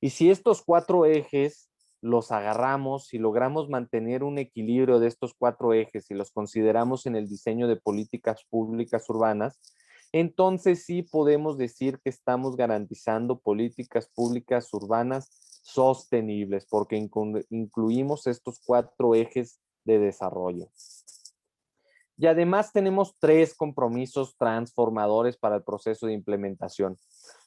Y si estos 4 ejes los agarramos y logramos mantener un equilibrio de estos 4 ejes y los consideramos en el diseño de políticas públicas urbanas, entonces sí podemos decir que estamos garantizando políticas públicas urbanas sostenibles porque incluimos estos 4 ejes de desarrollo. Y además tenemos 3 compromisos transformadores para el proceso de implementación.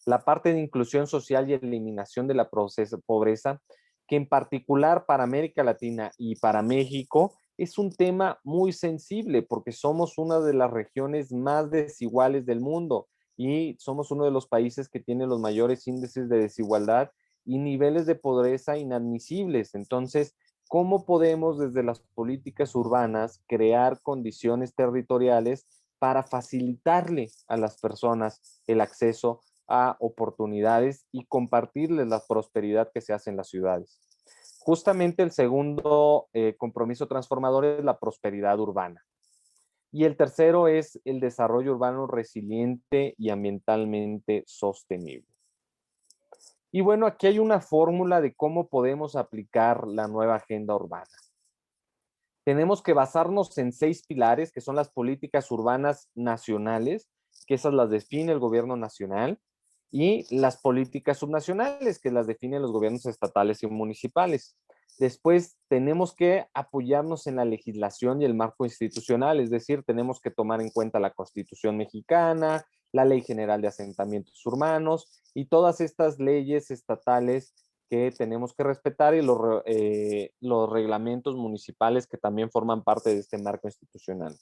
La parte de inclusión social y eliminación de la pobreza, que en particular para América Latina y para México es un tema muy sensible porque somos una de las regiones más desiguales del mundo y somos uno de los países que tiene los mayores índices de desigualdad y niveles de pobreza inadmisibles. Entonces, ¿cómo podemos desde las políticas urbanas crear condiciones territoriales para facilitarle a las personas el acceso a oportunidades y compartirles la prosperidad que se hace en las ciudades? Justamente el segundo compromiso transformador es la prosperidad urbana. Y el tercero es el desarrollo urbano resiliente y ambientalmente sostenible. Y bueno, aquí hay una fórmula de cómo podemos aplicar la nueva agenda urbana. Tenemos que basarnos en 6 pilares, que son las políticas urbanas nacionales, que esas las define el gobierno nacional, y las políticas subnacionales, que las definen los gobiernos estatales y municipales. Después tenemos que apoyarnos en la legislación y el marco institucional, es decir, tenemos que tomar en cuenta la Constitución mexicana, la Ley General de Asentamientos Urbanos y todas estas leyes estatales que tenemos que respetar, y los reglamentos municipales que también forman parte de este marco institucional.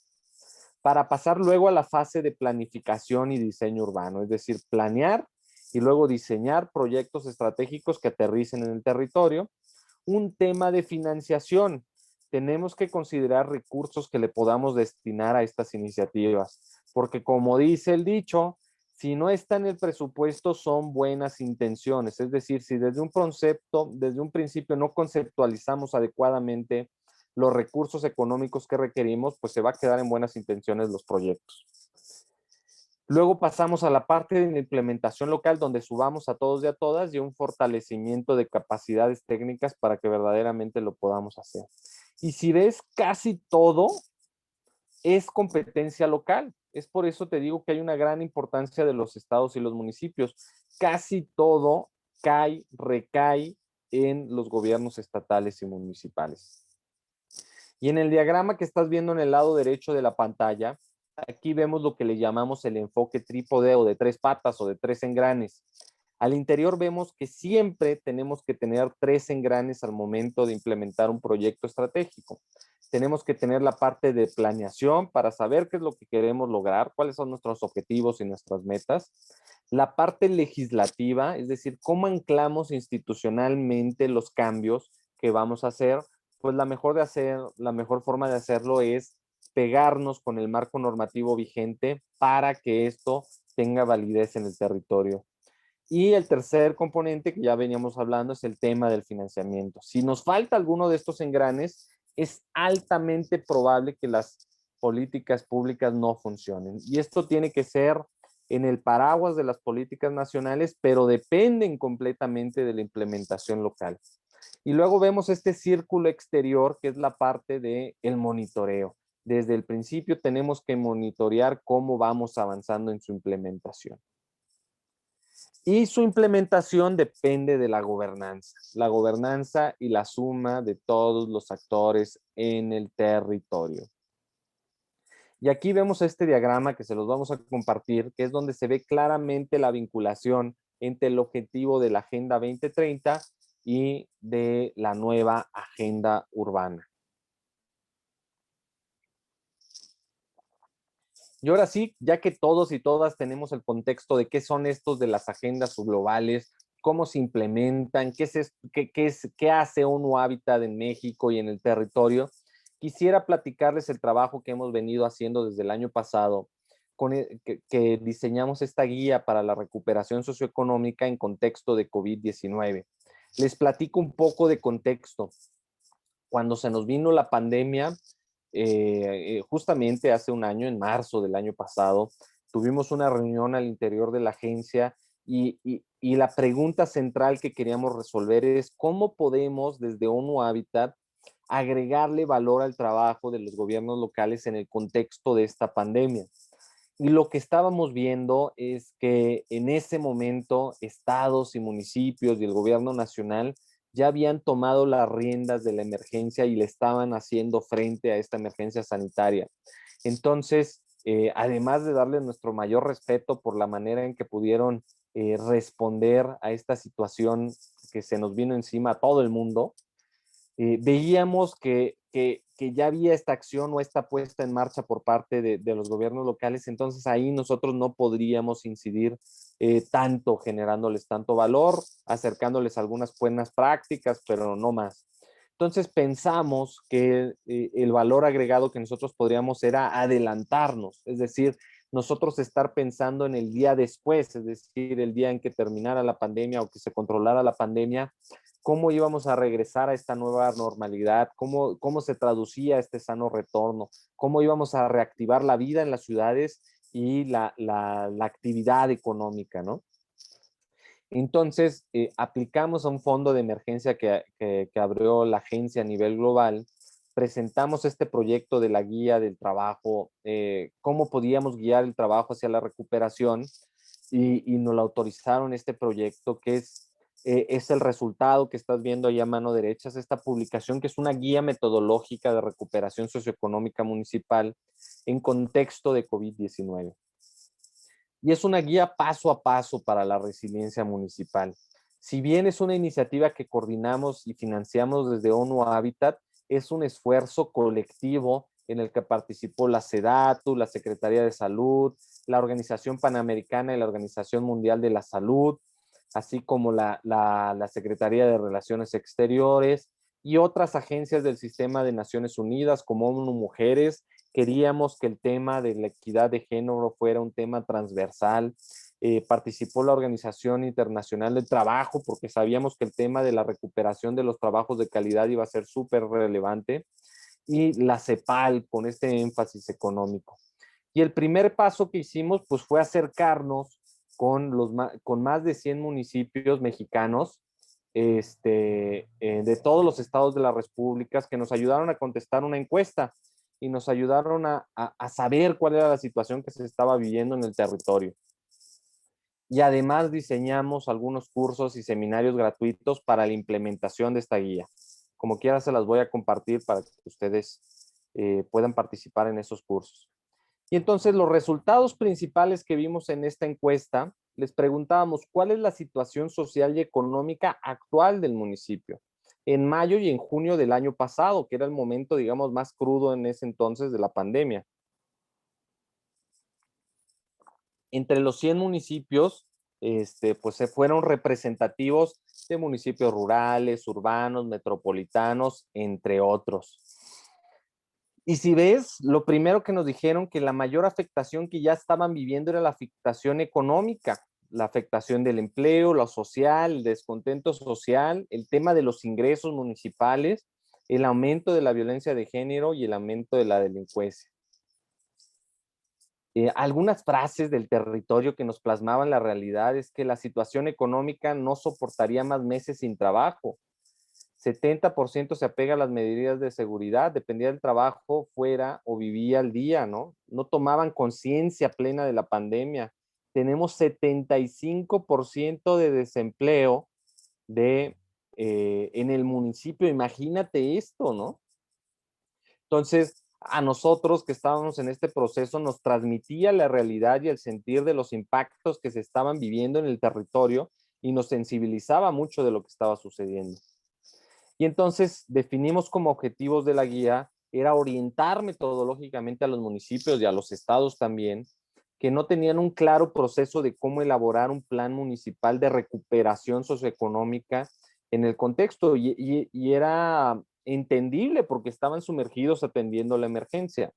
Para pasar luego a la fase de planificación y diseño urbano, es decir, planear y luego diseñar proyectos estratégicos que aterricen en el territorio. Un tema de financiación. Tenemos que considerar recursos que le podamos destinar a estas iniciativas, porque como dice el dicho, si no está en el presupuesto son buenas intenciones, es decir, si desde un concepto, desde un principio no conceptualizamos adecuadamente los recursos económicos que requerimos, pues se va a quedar en buenas intenciones los proyectos. Luego pasamos a la parte de la implementación local, donde subamos a todos y a todas y un fortalecimiento de capacidades técnicas para que verdaderamente lo podamos hacer. Y si ves, casi todo es competencia local. Es por eso te digo que hay una gran importancia de los estados y los municipios. Casi todo recae en los gobiernos estatales y municipales. Y en el diagrama que estás viendo en el lado derecho de la pantalla, aquí vemos lo que le llamamos el enfoque trípode o de 3 patas o de 3 engranes. Al interior vemos que siempre tenemos que tener 3 engranes al momento de implementar un proyecto estratégico. Tenemos que tener la parte de planeación para saber qué es lo que queremos lograr, cuáles son nuestros objetivos y nuestras metas. La parte legislativa, es decir, cómo anclamos institucionalmente los cambios que vamos a hacer. Pues la mejor forma de hacerlo es pegarnos con el marco normativo vigente para que esto tenga validez en el territorio. Y el tercer componente que ya veníamos hablando es el tema del financiamiento. Si nos falta alguno de estos engranes, es altamente probable que las políticas públicas no funcionen. Y esto tiene que ser en el paraguas de las políticas nacionales, pero dependen completamente de la implementación local. Y luego vemos este círculo exterior, que es la parte del monitoreo. Desde el principio tenemos que monitorear cómo vamos avanzando en su implementación. Y su implementación depende de la gobernanza y la suma de todos los actores en el territorio. Y aquí vemos este diagrama que se los vamos a compartir, que es donde se ve claramente la vinculación entre el objetivo de la Agenda 2030 y de la nueva agenda urbana. Y ahora sí, ya que todos y todas tenemos el contexto de qué son estos de las agendas globales, cómo se implementan, qué hace ONU Hábitat en México y en el territorio, quisiera platicarles el trabajo que hemos venido haciendo desde el año pasado, que diseñamos esta guía para la recuperación socioeconómica en contexto de COVID-19. Les platico un poco de contexto. Cuando se nos vino la pandemia, justamente hace un año, en marzo del año pasado, tuvimos una reunión al interior de la agencia y la pregunta central que queríamos resolver es cómo podemos desde ONU Hábitat agregarle valor al trabajo de los gobiernos locales en el contexto de esta pandemia. Y lo que estábamos viendo es que en ese momento estados y municipios y el gobierno nacional ya habían tomado las riendas de la emergencia y le estaban haciendo frente a esta emergencia sanitaria. Entonces, además de darle nuestro mayor respeto por la manera en que pudieron responder a esta situación que se nos vino encima a todo el mundo, veíamos que que ya había esta acción o esta puesta en marcha por parte de los gobiernos locales, entonces ahí nosotros no podríamos incidir tanto, generándoles tanto valor, acercándoles algunas buenas prácticas, pero no más. Entonces pensamos que el valor agregado que nosotros podríamos era adelantarnos, es decir, nosotros estar pensando en el día después, es decir, el día en que terminara la pandemia o que se controlara la pandemia, cómo íbamos a regresar a esta nueva normalidad, cómo se traducía este sano retorno, cómo íbamos a reactivar la vida en las ciudades y la actividad económica, ¿no? Entonces, aplicamos a un fondo de emergencia que abrió la agencia a nivel global, presentamos este proyecto de la guía del trabajo, cómo podíamos guiar el trabajo hacia la recuperación y nos lo autorizaron este proyecto que es el resultado que estás viendo ahí a mano derecha, es esta publicación que es una guía metodológica de recuperación socioeconómica municipal en contexto de COVID-19. Y es una guía paso a paso para la resiliencia municipal. Si bien es una iniciativa que coordinamos y financiamos desde ONU Habitat, es un esfuerzo colectivo en el que participó la SEDATU, la Secretaría de Salud, la Organización Panamericana y la Organización Mundial de la Salud, así como la Secretaría de Relaciones Exteriores y otras agencias del sistema de Naciones Unidas como ONU Mujeres. Queríamos que el tema de la equidad de género fuera un tema transversal. Participó la Organización Internacional del Trabajo porque sabíamos que el tema de la recuperación de los trabajos de calidad iba a ser súper relevante, y la CEPAL con este énfasis económico. Y el primer paso que hicimos pues fue acercarnos con más de 100 municipios mexicanos de todos los estados de las repúblicas que nos ayudaron a contestar una encuesta y nos ayudaron a saber cuál era la situación que se estaba viviendo en el territorio. Y además diseñamos algunos cursos y seminarios gratuitos para la implementación de esta guía. Como quiera se las voy a compartir para que ustedes puedan participar en esos cursos. Y entonces los resultados principales que vimos en esta encuesta, les preguntábamos cuál es la situación social y económica actual del municipio en mayo y en junio del año pasado, que era el momento, digamos, más crudo en ese entonces de la pandemia. Entre los 100 municipios, pues se fueron representativos de municipios rurales, urbanos, metropolitanos, entre otros. Y si ves, lo primero que nos dijeron que la mayor afectación que ya estaban viviendo era la afectación económica, la afectación del empleo, lo social, el descontento social, el tema de los ingresos municipales, el aumento de la violencia de género y el aumento de la delincuencia. Algunas frases del territorio que nos plasmaban la realidad es que la situación económica no soportaría más meses sin trabajo. 70% se apega a las medidas de seguridad, dependía del trabajo, fuera o vivía al día, ¿no? No tomaban conciencia plena de la pandemia. Tenemos 75% de desempleo en el municipio, imagínate esto, ¿no? Entonces, a nosotros que estábamos en este proceso nos transmitía la realidad y el sentir de los impactos que se estaban viviendo en el territorio y nos sensibilizaba mucho de lo que estaba sucediendo. Y entonces definimos como objetivos de la guía era orientar metodológicamente a los municipios y a los estados también, que no tenían un claro proceso de cómo elaborar un plan municipal de recuperación socioeconómica en el contexto, y era entendible porque estaban sumergidos atendiendo la emergencia.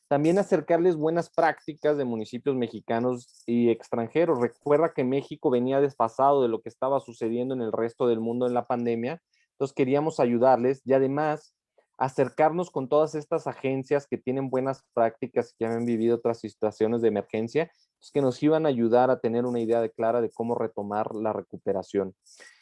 También acercarles buenas prácticas de municipios mexicanos y extranjeros. Recuerda que México venía desfasado de lo que estaba sucediendo en el resto del mundo en la pandemia, entonces queríamos ayudarles y además acercarnos con todas estas agencias que tienen buenas prácticas y que han vivido otras situaciones de emergencia, pues que nos iban a ayudar a tener una idea clara de cómo retomar la recuperación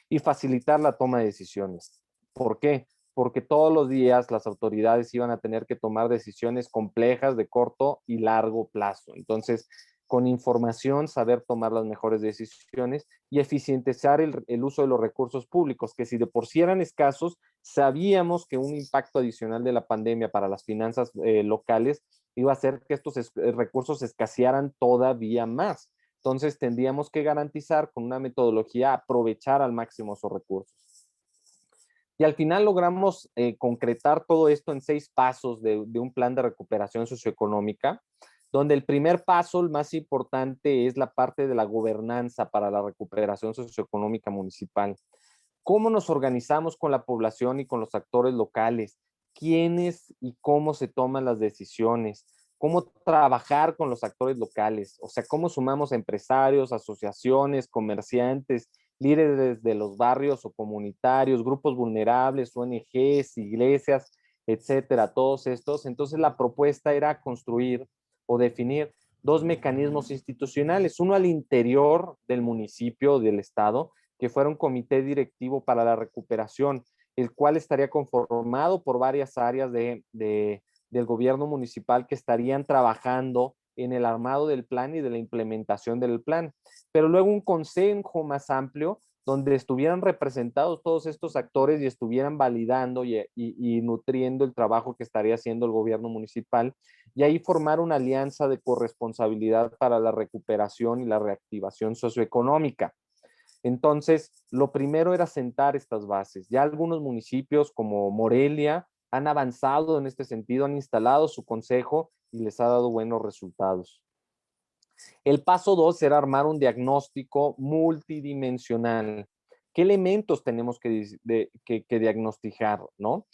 y facilitar la toma de decisiones. ¿Por qué? Porque todos los días las autoridades iban a tener que tomar decisiones complejas de corto y largo plazo. Entonces, con información, saber tomar las mejores decisiones y eficientizar el uso de los recursos públicos, que si de por sí eran escasos, sabíamos que un impacto adicional de la pandemia para las finanzas locales iba a hacer que estos recursos escasearan todavía más. Entonces, tendríamos que garantizar con una metodología aprovechar al máximo esos recursos. Y al final logramos concretar todo esto en 6 pasos de un plan de recuperación socioeconómica, donde el primer paso, el más importante, es la parte de la gobernanza para la recuperación socioeconómica municipal. ¿Cómo nos organizamos con la población y con los actores locales? ¿Quiénes y cómo se toman las decisiones? ¿Cómo trabajar con los actores locales? O sea, ¿cómo sumamos empresarios, asociaciones, comerciantes, líderes de los barrios o comunitarios, grupos vulnerables, ONGs, iglesias, etcétera, todos estos? Entonces la propuesta era construir o definir 2 mecanismos institucionales, uno al interior del municipio, del estado, que fuera un comité directivo para la recuperación, el cual estaría conformado por varias áreas del gobierno municipal que estarían trabajando en el armado del plan y de la implementación del plan. Pero luego un consejo más amplio donde estuvieran representados todos estos actores y estuvieran validando y nutriendo el trabajo que estaría haciendo el gobierno municipal, y ahí formar una alianza de corresponsabilidad para la recuperación y la reactivación socioeconómica. Entonces, lo primero era sentar estas bases. Ya algunos municipios como Morelia han avanzado en este sentido, han instalado su consejo y les ha dado buenos resultados. El paso 2 era armar un diagnóstico multidimensional. ¿Qué elementos tenemos que diagnosticar, no?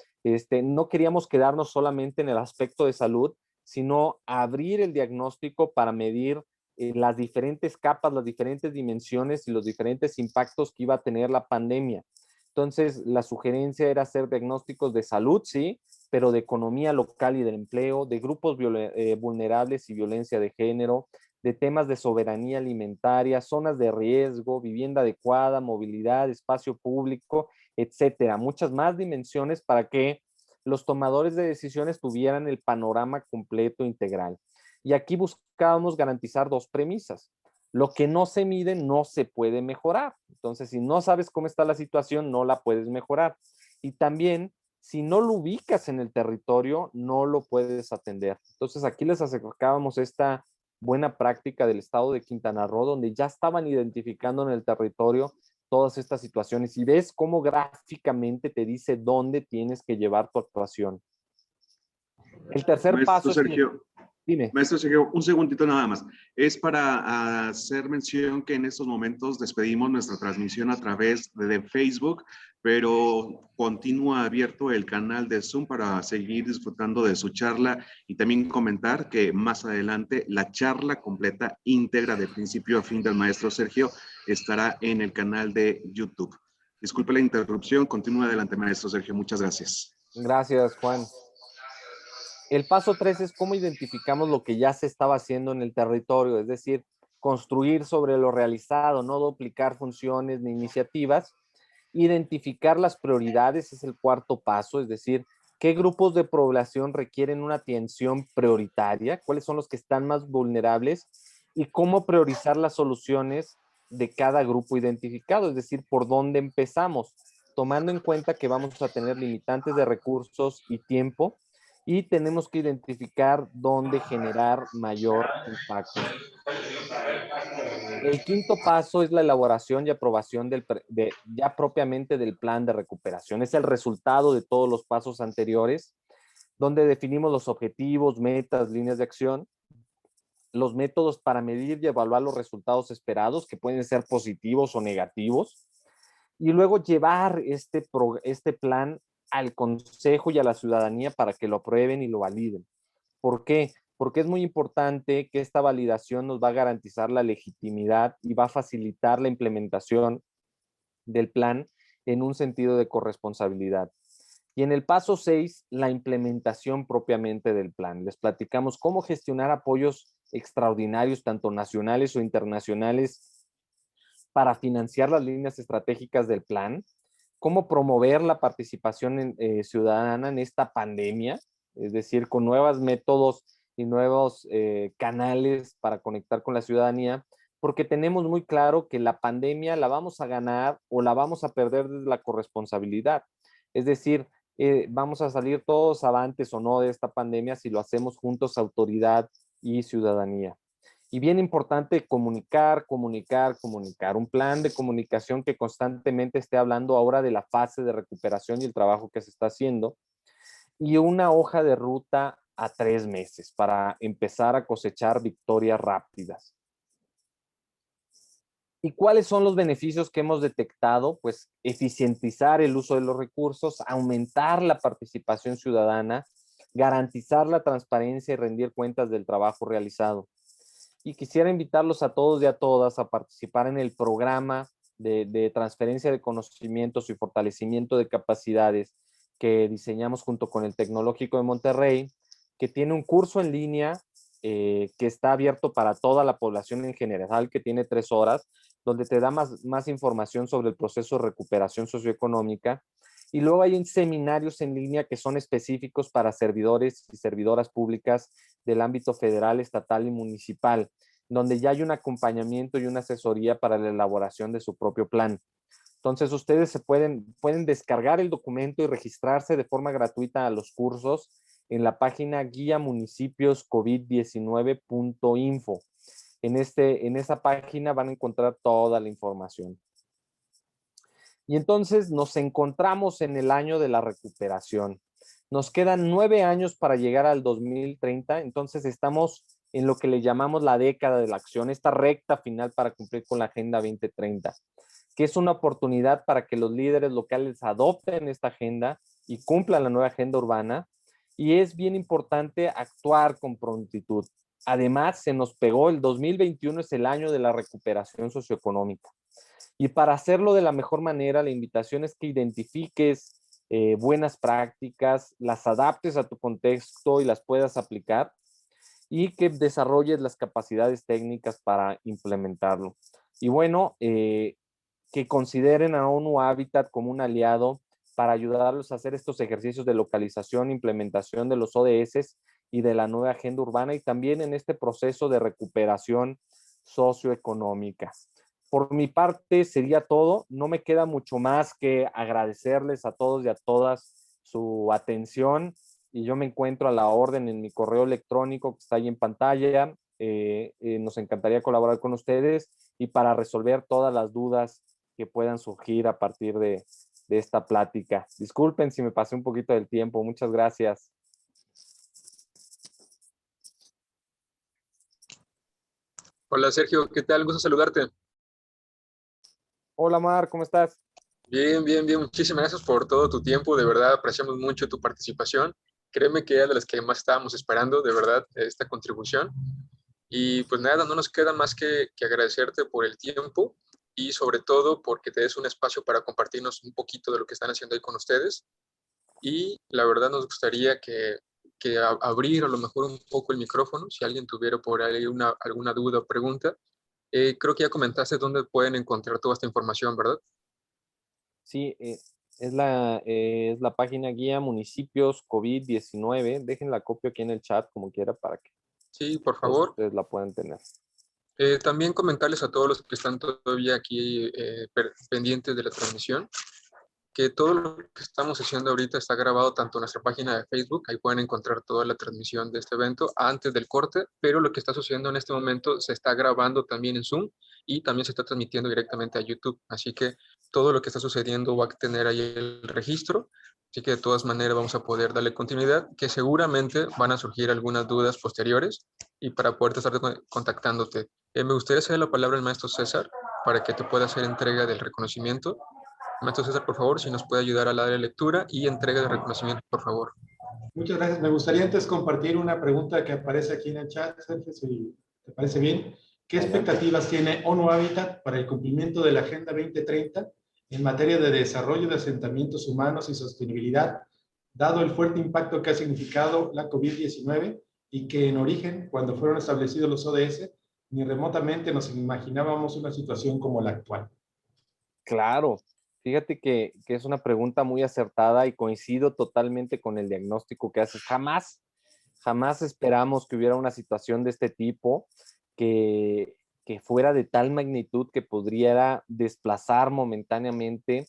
No queríamos quedarnos solamente en el aspecto de salud, sino abrir el diagnóstico para medir las diferentes capas, las diferentes dimensiones y los diferentes impactos que iba a tener la pandemia. Entonces, la sugerencia era hacer diagnósticos de salud, sí, pero de economía local y del empleo, de grupos vulnerables y violencia de género, de temas de soberanía alimentaria, zonas de riesgo, vivienda adecuada, movilidad, espacio público, etcétera. Muchas más dimensiones para que los tomadores de decisiones tuvieran el panorama completo integral. Y aquí buscábamos garantizar 2 premisas. Lo que no se mide no se puede mejorar. Entonces, si no sabes cómo está la situación, no la puedes mejorar. Y también, si no lo ubicas en el territorio, no lo puedes atender. Entonces, aquí les acercábamos esta buena práctica del estado de Quintana Roo, donde ya estaban identificando en el territorio todas estas situaciones y ves cómo gráficamente te dice dónde tienes que llevar tu actuación. El tercer paso es... Dime. Maestro Sergio, un segundito nada más. Es para hacer mención que en estos momentos despedimos nuestra transmisión a través de Facebook, pero continúa abierto el canal de Zoom para seguir disfrutando de su charla y también comentar que más adelante la charla completa, íntegra de principio a fin del maestro Sergio, estará en el canal de YouTube. Disculpe la interrupción, continúa adelante, maestro Sergio. Muchas gracias. Gracias, Juan. El paso 3 es cómo identificamos lo que ya se estaba haciendo en el territorio, es decir, construir sobre lo realizado, no duplicar funciones ni iniciativas. Identificar las prioridades es el 4º paso, es decir, qué grupos de población requieren una atención prioritaria, cuáles son los que están más vulnerables y cómo priorizar las soluciones de cada grupo identificado, es decir, por dónde empezamos, tomando en cuenta que vamos a tener limitantes de recursos y tiempo, y tenemos que identificar dónde generar mayor impacto. El 5º paso es la elaboración y aprobación ya propiamente del plan de recuperación. Es el resultado de todos los pasos anteriores, donde definimos los objetivos, metas, líneas de acción, los métodos para medir y evaluar los resultados esperados, que pueden ser positivos o negativos, y luego llevar este plan al Consejo y a la ciudadanía para que lo aprueben y lo validen. ¿Por qué? Porque es muy importante que esta validación nos va a garantizar la legitimidad y va a facilitar la implementación del plan en un sentido de corresponsabilidad. Y en el paso 6, la implementación propiamente del plan. Les platicamos cómo gestionar apoyos extraordinarios, tanto nacionales o internacionales, para financiar las líneas estratégicas del plan, cómo promover la participación ciudadana en esta pandemia, es decir, con nuevos métodos y nuevos canales para conectar con la ciudadanía, porque tenemos muy claro que la pandemia la vamos a ganar o la vamos a perder desde la corresponsabilidad. Es decir, vamos a salir todos avantes o no de esta pandemia si lo hacemos juntos, autoridad y ciudadanía. Y bien importante comunicar, comunicar, comunicar. Un plan de comunicación que constantemente esté hablando ahora de la fase de recuperación y el trabajo que se está haciendo. Y una hoja de ruta a 3 meses para empezar a cosechar victorias rápidas. ¿Y cuáles son los beneficios que hemos detectado? Pues eficientizar el uso de los recursos, aumentar la participación ciudadana, garantizar la transparencia y rendir cuentas del trabajo realizado. Y quisiera invitarlos a todos y a todas a participar en el programa de transferencia de conocimientos y fortalecimiento de capacidades que diseñamos junto con el Tecnológico de Monterrey, que tiene un curso en línea que está abierto para toda la población en general, que tiene 3 horas, donde te da más información sobre el proceso de recuperación socioeconómica. Y luego hay seminarios en línea que son específicos para servidores y servidoras públicas del ámbito federal, estatal y municipal, donde ya hay un acompañamiento y una asesoría para la elaboración de su propio plan. Entonces, ustedes pueden descargar el documento y registrarse de forma gratuita a los cursos en la página guiamunicipioscovid19.info. En esa página van a encontrar toda la información. Y entonces nos encontramos en el año de la recuperación. Nos quedan 9 años para llegar al 2030, entonces estamos en lo que le llamamos la década de la acción, esta recta final para cumplir con la Agenda 2030, que es una oportunidad para que los líderes locales adopten esta agenda y cumplan la nueva agenda urbana, y es bien importante actuar con prontitud. Además, se nos pegó el 2021, es el año de la recuperación socioeconómica. Y para hacerlo de la mejor manera, la invitación es que identifiques buenas prácticas, las adaptes a tu contexto y las puedas aplicar, y que desarrolles las capacidades técnicas para implementarlo. Y bueno, que consideren a ONU Habitat como un aliado para ayudarlos a hacer estos ejercicios de localización, implementación de los ODS y de la nueva agenda urbana, y también en este proceso de recuperación socioeconómica. Por mi parte sería todo. No me queda mucho más que agradecerles a todos y a todas su atención, y yo me encuentro a la orden en mi correo electrónico que está ahí en pantalla. Nos encantaría colaborar con ustedes y para resolver todas las dudas que puedan surgir a partir de esta plática. Disculpen si me pasé un poquito del tiempo. Muchas gracias. Hola Sergio, ¿qué tal? Gusto saludarte. Hola Mar, ¿cómo estás? Bien, bien, bien. Muchísimas gracias por todo tu tiempo. De verdad, apreciamos mucho tu participación. Créeme que era de las que más estábamos esperando, de verdad, esta contribución. Y pues nada, no nos queda más que agradecerte por el tiempo y sobre todo porque te des un espacio para compartirnos un poquito de lo que están haciendo ahí con ustedes. Y la verdad nos gustaría que abrir a lo mejor un poco el micrófono, si alguien tuviera por ahí alguna duda o pregunta. Creo que ya comentaste dónde pueden encontrar toda esta información, ¿verdad? Sí, es la página guía municipios COVID-19. Dejen la copia aquí en el chat como quiera para que Sí, por todos favor. ustedes la puedan tener. También comentarles a todos los que están todavía aquí pendientes de la transmisión, que todo lo que estamos haciendo ahorita está grabado tanto en nuestra página de Facebook, ahí pueden encontrar toda la transmisión de este evento antes del corte, pero lo que está sucediendo en este momento se está grabando también en Zoom y también se está transmitiendo directamente a YouTube, así que todo lo que está sucediendo va a tener ahí el registro, así que de todas maneras vamos a poder darle continuidad, que seguramente van a surgir algunas dudas posteriores y para poder estar contactándote. Me gustaría ceder la palabra al maestro César para que te pueda hacer entrega del reconocimiento. Maestro César, por favor, si nos puede ayudar a la de lectura y entrega de reconocimiento, por favor. Muchas gracias. Me gustaría antes compartir una pregunta que aparece aquí en el chat, Sergio, si te parece bien. ¿Qué expectativas tiene ONU Habitat para el cumplimiento de la Agenda 2030 en materia de desarrollo de asentamientos humanos y sostenibilidad, dado el fuerte impacto que ha significado la COVID-19 y que en origen, cuando fueron establecidos los ODS, ni remotamente nos imaginábamos una situación como la actual? Claro, fíjate que es una pregunta muy acertada y coincido totalmente con el diagnóstico que haces. Jamás esperamos que hubiera una situación de este tipo que fuera de tal magnitud que podría desplazar momentáneamente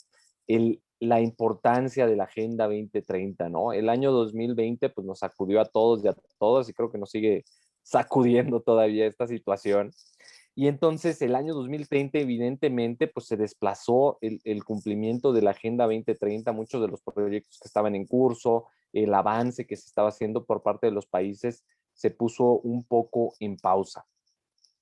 la importancia de la Agenda 2030, ¿no? El año 2020 pues nos sacudió a todos y a todas, y creo que nos sigue sacudiendo todavía esta situación. Y entonces el año 2030 evidentemente pues se desplazó el cumplimiento de la Agenda 2030, muchos de los proyectos que estaban en curso, el avance que se estaba haciendo por parte de los países se puso un poco en pausa.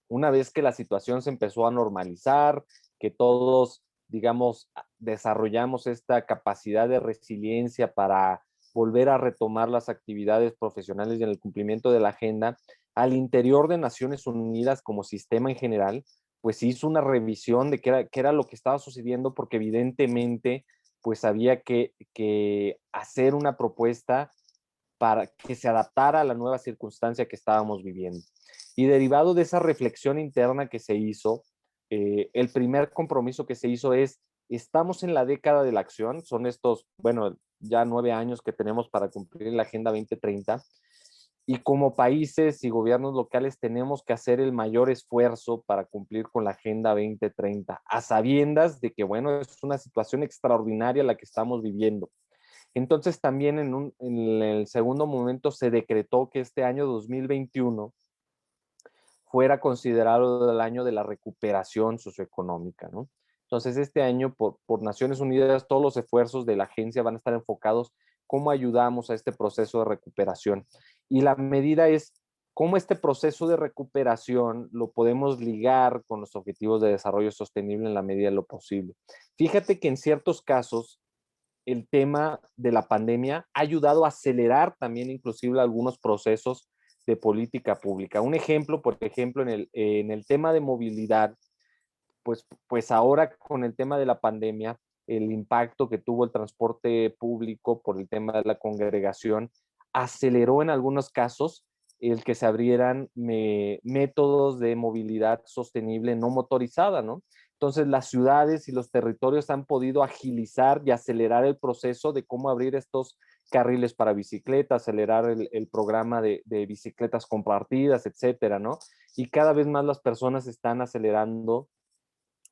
Una vez que la situación se empezó a normalizar, que todos, digamos, desarrollamos esta capacidad de resiliencia para volver a retomar las actividades profesionales y en el cumplimiento de la agenda, al interior de Naciones Unidas como sistema en general, pues hizo una revisión de qué era lo que estaba sucediendo, porque evidentemente pues había que hacer una propuesta para que se adaptara a la nueva circunstancia que estábamos viviendo. Y derivado de esa reflexión interna que se hizo, el primer compromiso que se hizo es, estamos en la década de la acción, son estos, bueno, ya 9 años que tenemos para cumplir la Agenda 2030, y como países y gobiernos locales tenemos que hacer el mayor esfuerzo para cumplir con la Agenda 2030, a sabiendas de que, bueno, es una situación extraordinaria la que estamos viviendo. Entonces también en el segundo momento se decretó que este año 2021 fuera considerado el año de la recuperación socioeconómica, ¿no? Entonces este año por Naciones Unidas todos los esfuerzos de la agencia van a estar enfocados cómo ayudamos a este proceso de recuperación. Y la medida es cómo este proceso de recuperación lo podemos ligar con los objetivos de desarrollo sostenible en la medida de lo posible. Fíjate que en ciertos casos el tema de la pandemia ha ayudado a acelerar también inclusive algunos procesos de política pública. Un ejemplo, por ejemplo, en el tema de movilidad, pues ahora con el tema de la pandemia, el impacto que tuvo el transporte público por el tema de la congregación aceleró en algunos casos el que se abrieran métodos de movilidad sostenible no motorizada, ¿no? Entonces las ciudades y los territorios han podido agilizar y acelerar el proceso de cómo abrir estos carriles para bicicletas, acelerar el programa de bicicletas compartidas, etcétera, ¿no? Y cada vez más las personas están acelerando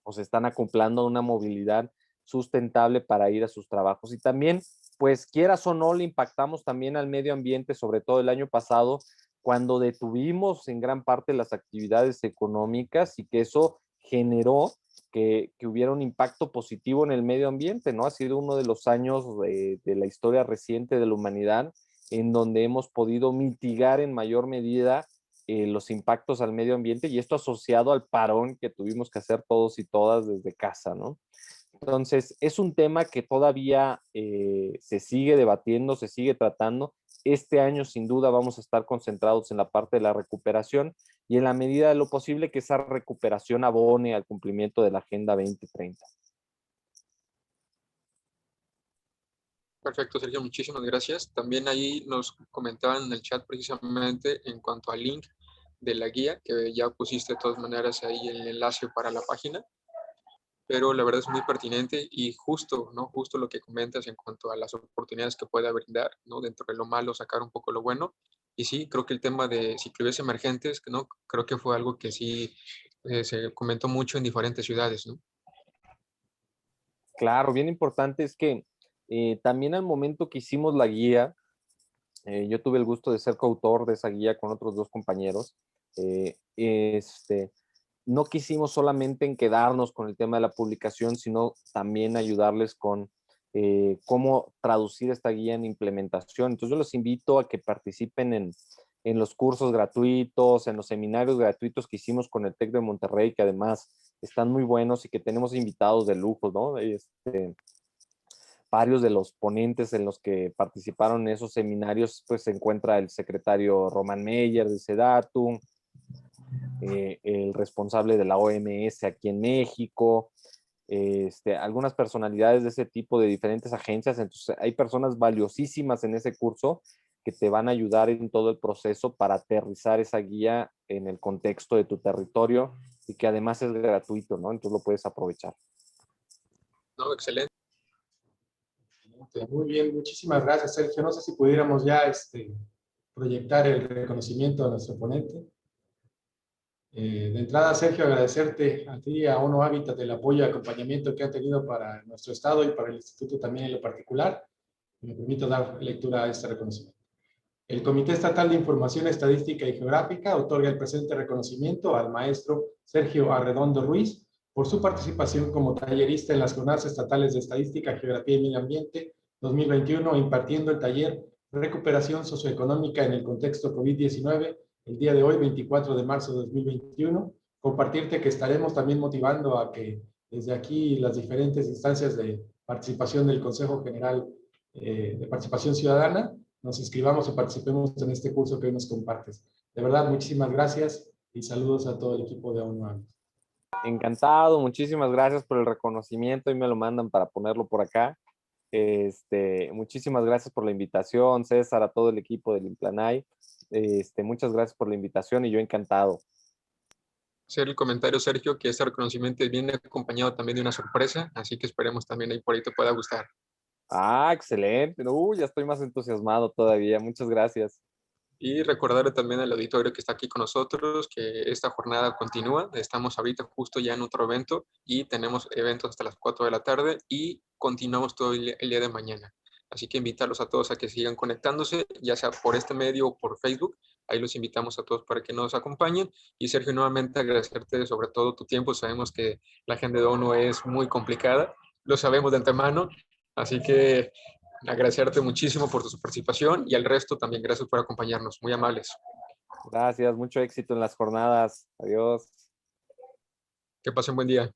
o se están acoplando a una movilidad sustentable para ir a sus trabajos. Y también, pues quieras o no, le impactamos también al medio ambiente, sobre todo el año pasado, cuando detuvimos en gran parte las actividades económicas y que eso generó que hubiera un impacto positivo en el medio ambiente, ¿no? Ha sido uno de los años de la historia reciente de la humanidad en donde hemos podido mitigar en mayor medida los impactos al medio ambiente y esto asociado al parón que tuvimos que hacer todos y todas desde casa, ¿no? Entonces, es un tema que todavía se sigue debatiendo, se sigue tratando. Este año, sin duda, vamos a estar concentrados en la parte de la recuperación y en la medida de lo posible que esa recuperación abone al cumplimiento de la Agenda 2030. Perfecto, Sergio, muchísimas gracias. También ahí nos comentaban en el chat precisamente en cuanto al link de la guía, que ya pusiste de todas maneras ahí el enlace para la página, pero la verdad es muy pertinente y justo, ¿no? Justo lo que comentas en cuanto a las oportunidades que pueda brindar, ¿no? Dentro de lo malo, sacar un poco lo bueno. Y sí, creo que el tema de ciclovías emergentes, ¿no? Creo que fue algo que sí se comentó mucho en diferentes ciudades, ¿no? Claro, bien importante es que también al momento que hicimos la guía, yo tuve el gusto de ser coautor de esa guía con otros 2 compañeros. No quisimos solamente en quedarnos con el tema de la publicación, sino también ayudarles con cómo traducir esta guía en implementación. Entonces yo los invito a que participen en los cursos gratuitos, en los seminarios gratuitos que hicimos con el TEC de Monterrey, que además están muy buenos y que tenemos invitados de lujo, ¿no? Varios de los ponentes en los que participaron en esos seminarios, pues se encuentra el secretario Román Meyer de SEDATU, el responsable de la OMS aquí en México, algunas personalidades de ese tipo de diferentes agencias. Entonces hay personas valiosísimas en ese curso que te van a ayudar en todo el proceso para aterrizar esa guía en el contexto de tu territorio y que además es gratuito, ¿no? Entonces lo puedes aprovechar. No, excelente. Muy bien, muchísimas gracias, Sergio. No sé si pudiéramos ya proyectar el reconocimiento a nuestro ponente. De entrada, Sergio, agradecerte a ti y a ONU Hábitat el apoyo y acompañamiento que ha tenido para nuestro estado y para el instituto también en lo particular. Me permito dar lectura a este reconocimiento. El Comité Estatal de Información Estadística y Geográfica otorga el presente reconocimiento al maestro Sergio Arredondo Ruiz por su participación como tallerista en las Jornadas Estatales de Estadística, Geografía y Medio Ambiente 2021, impartiendo el taller Recuperación Socioeconómica en el Contexto COVID-19 el día de hoy, 24 de marzo de 2021. Compartirte que estaremos también motivando a que desde aquí las diferentes instancias de participación del Consejo General de Participación Ciudadana nos inscribamos o participemos en este curso que hoy nos compartes. De verdad, muchísimas gracias y saludos a todo el equipo de ONU. Encantado, muchísimas gracias por el reconocimiento y me lo mandan para ponerlo por acá. Muchísimas gracias por la invitación, César, a todo el equipo del Implanay. Muchas gracias por la invitación y yo encantado. Hacer el comentario, Sergio, que este reconocimiento viene acompañado también de una sorpresa, así que esperemos también ahí por ahí te pueda gustar. Ah, excelente. Ya estoy más entusiasmado todavía. Muchas gracias. Y recordarle también al auditorio que está aquí con nosotros que esta jornada continúa. Estamos ahorita justo ya en otro evento y tenemos eventos hasta las 4 de la tarde y continuamos todo el día de mañana. Así que invitarlos a todos a que sigan conectándose, ya sea por este medio o por Facebook. Ahí los invitamos a todos para que nos acompañen. Y Sergio, nuevamente agradecerte sobre todo tu tiempo. Sabemos que la agenda de ONU es muy complicada, lo sabemos de antemano. Así que agradecerte muchísimo por tu participación y al resto también gracias por acompañarnos. Muy amables. Gracias, mucho éxito en las jornadas. Adiós. Que pasen buen día.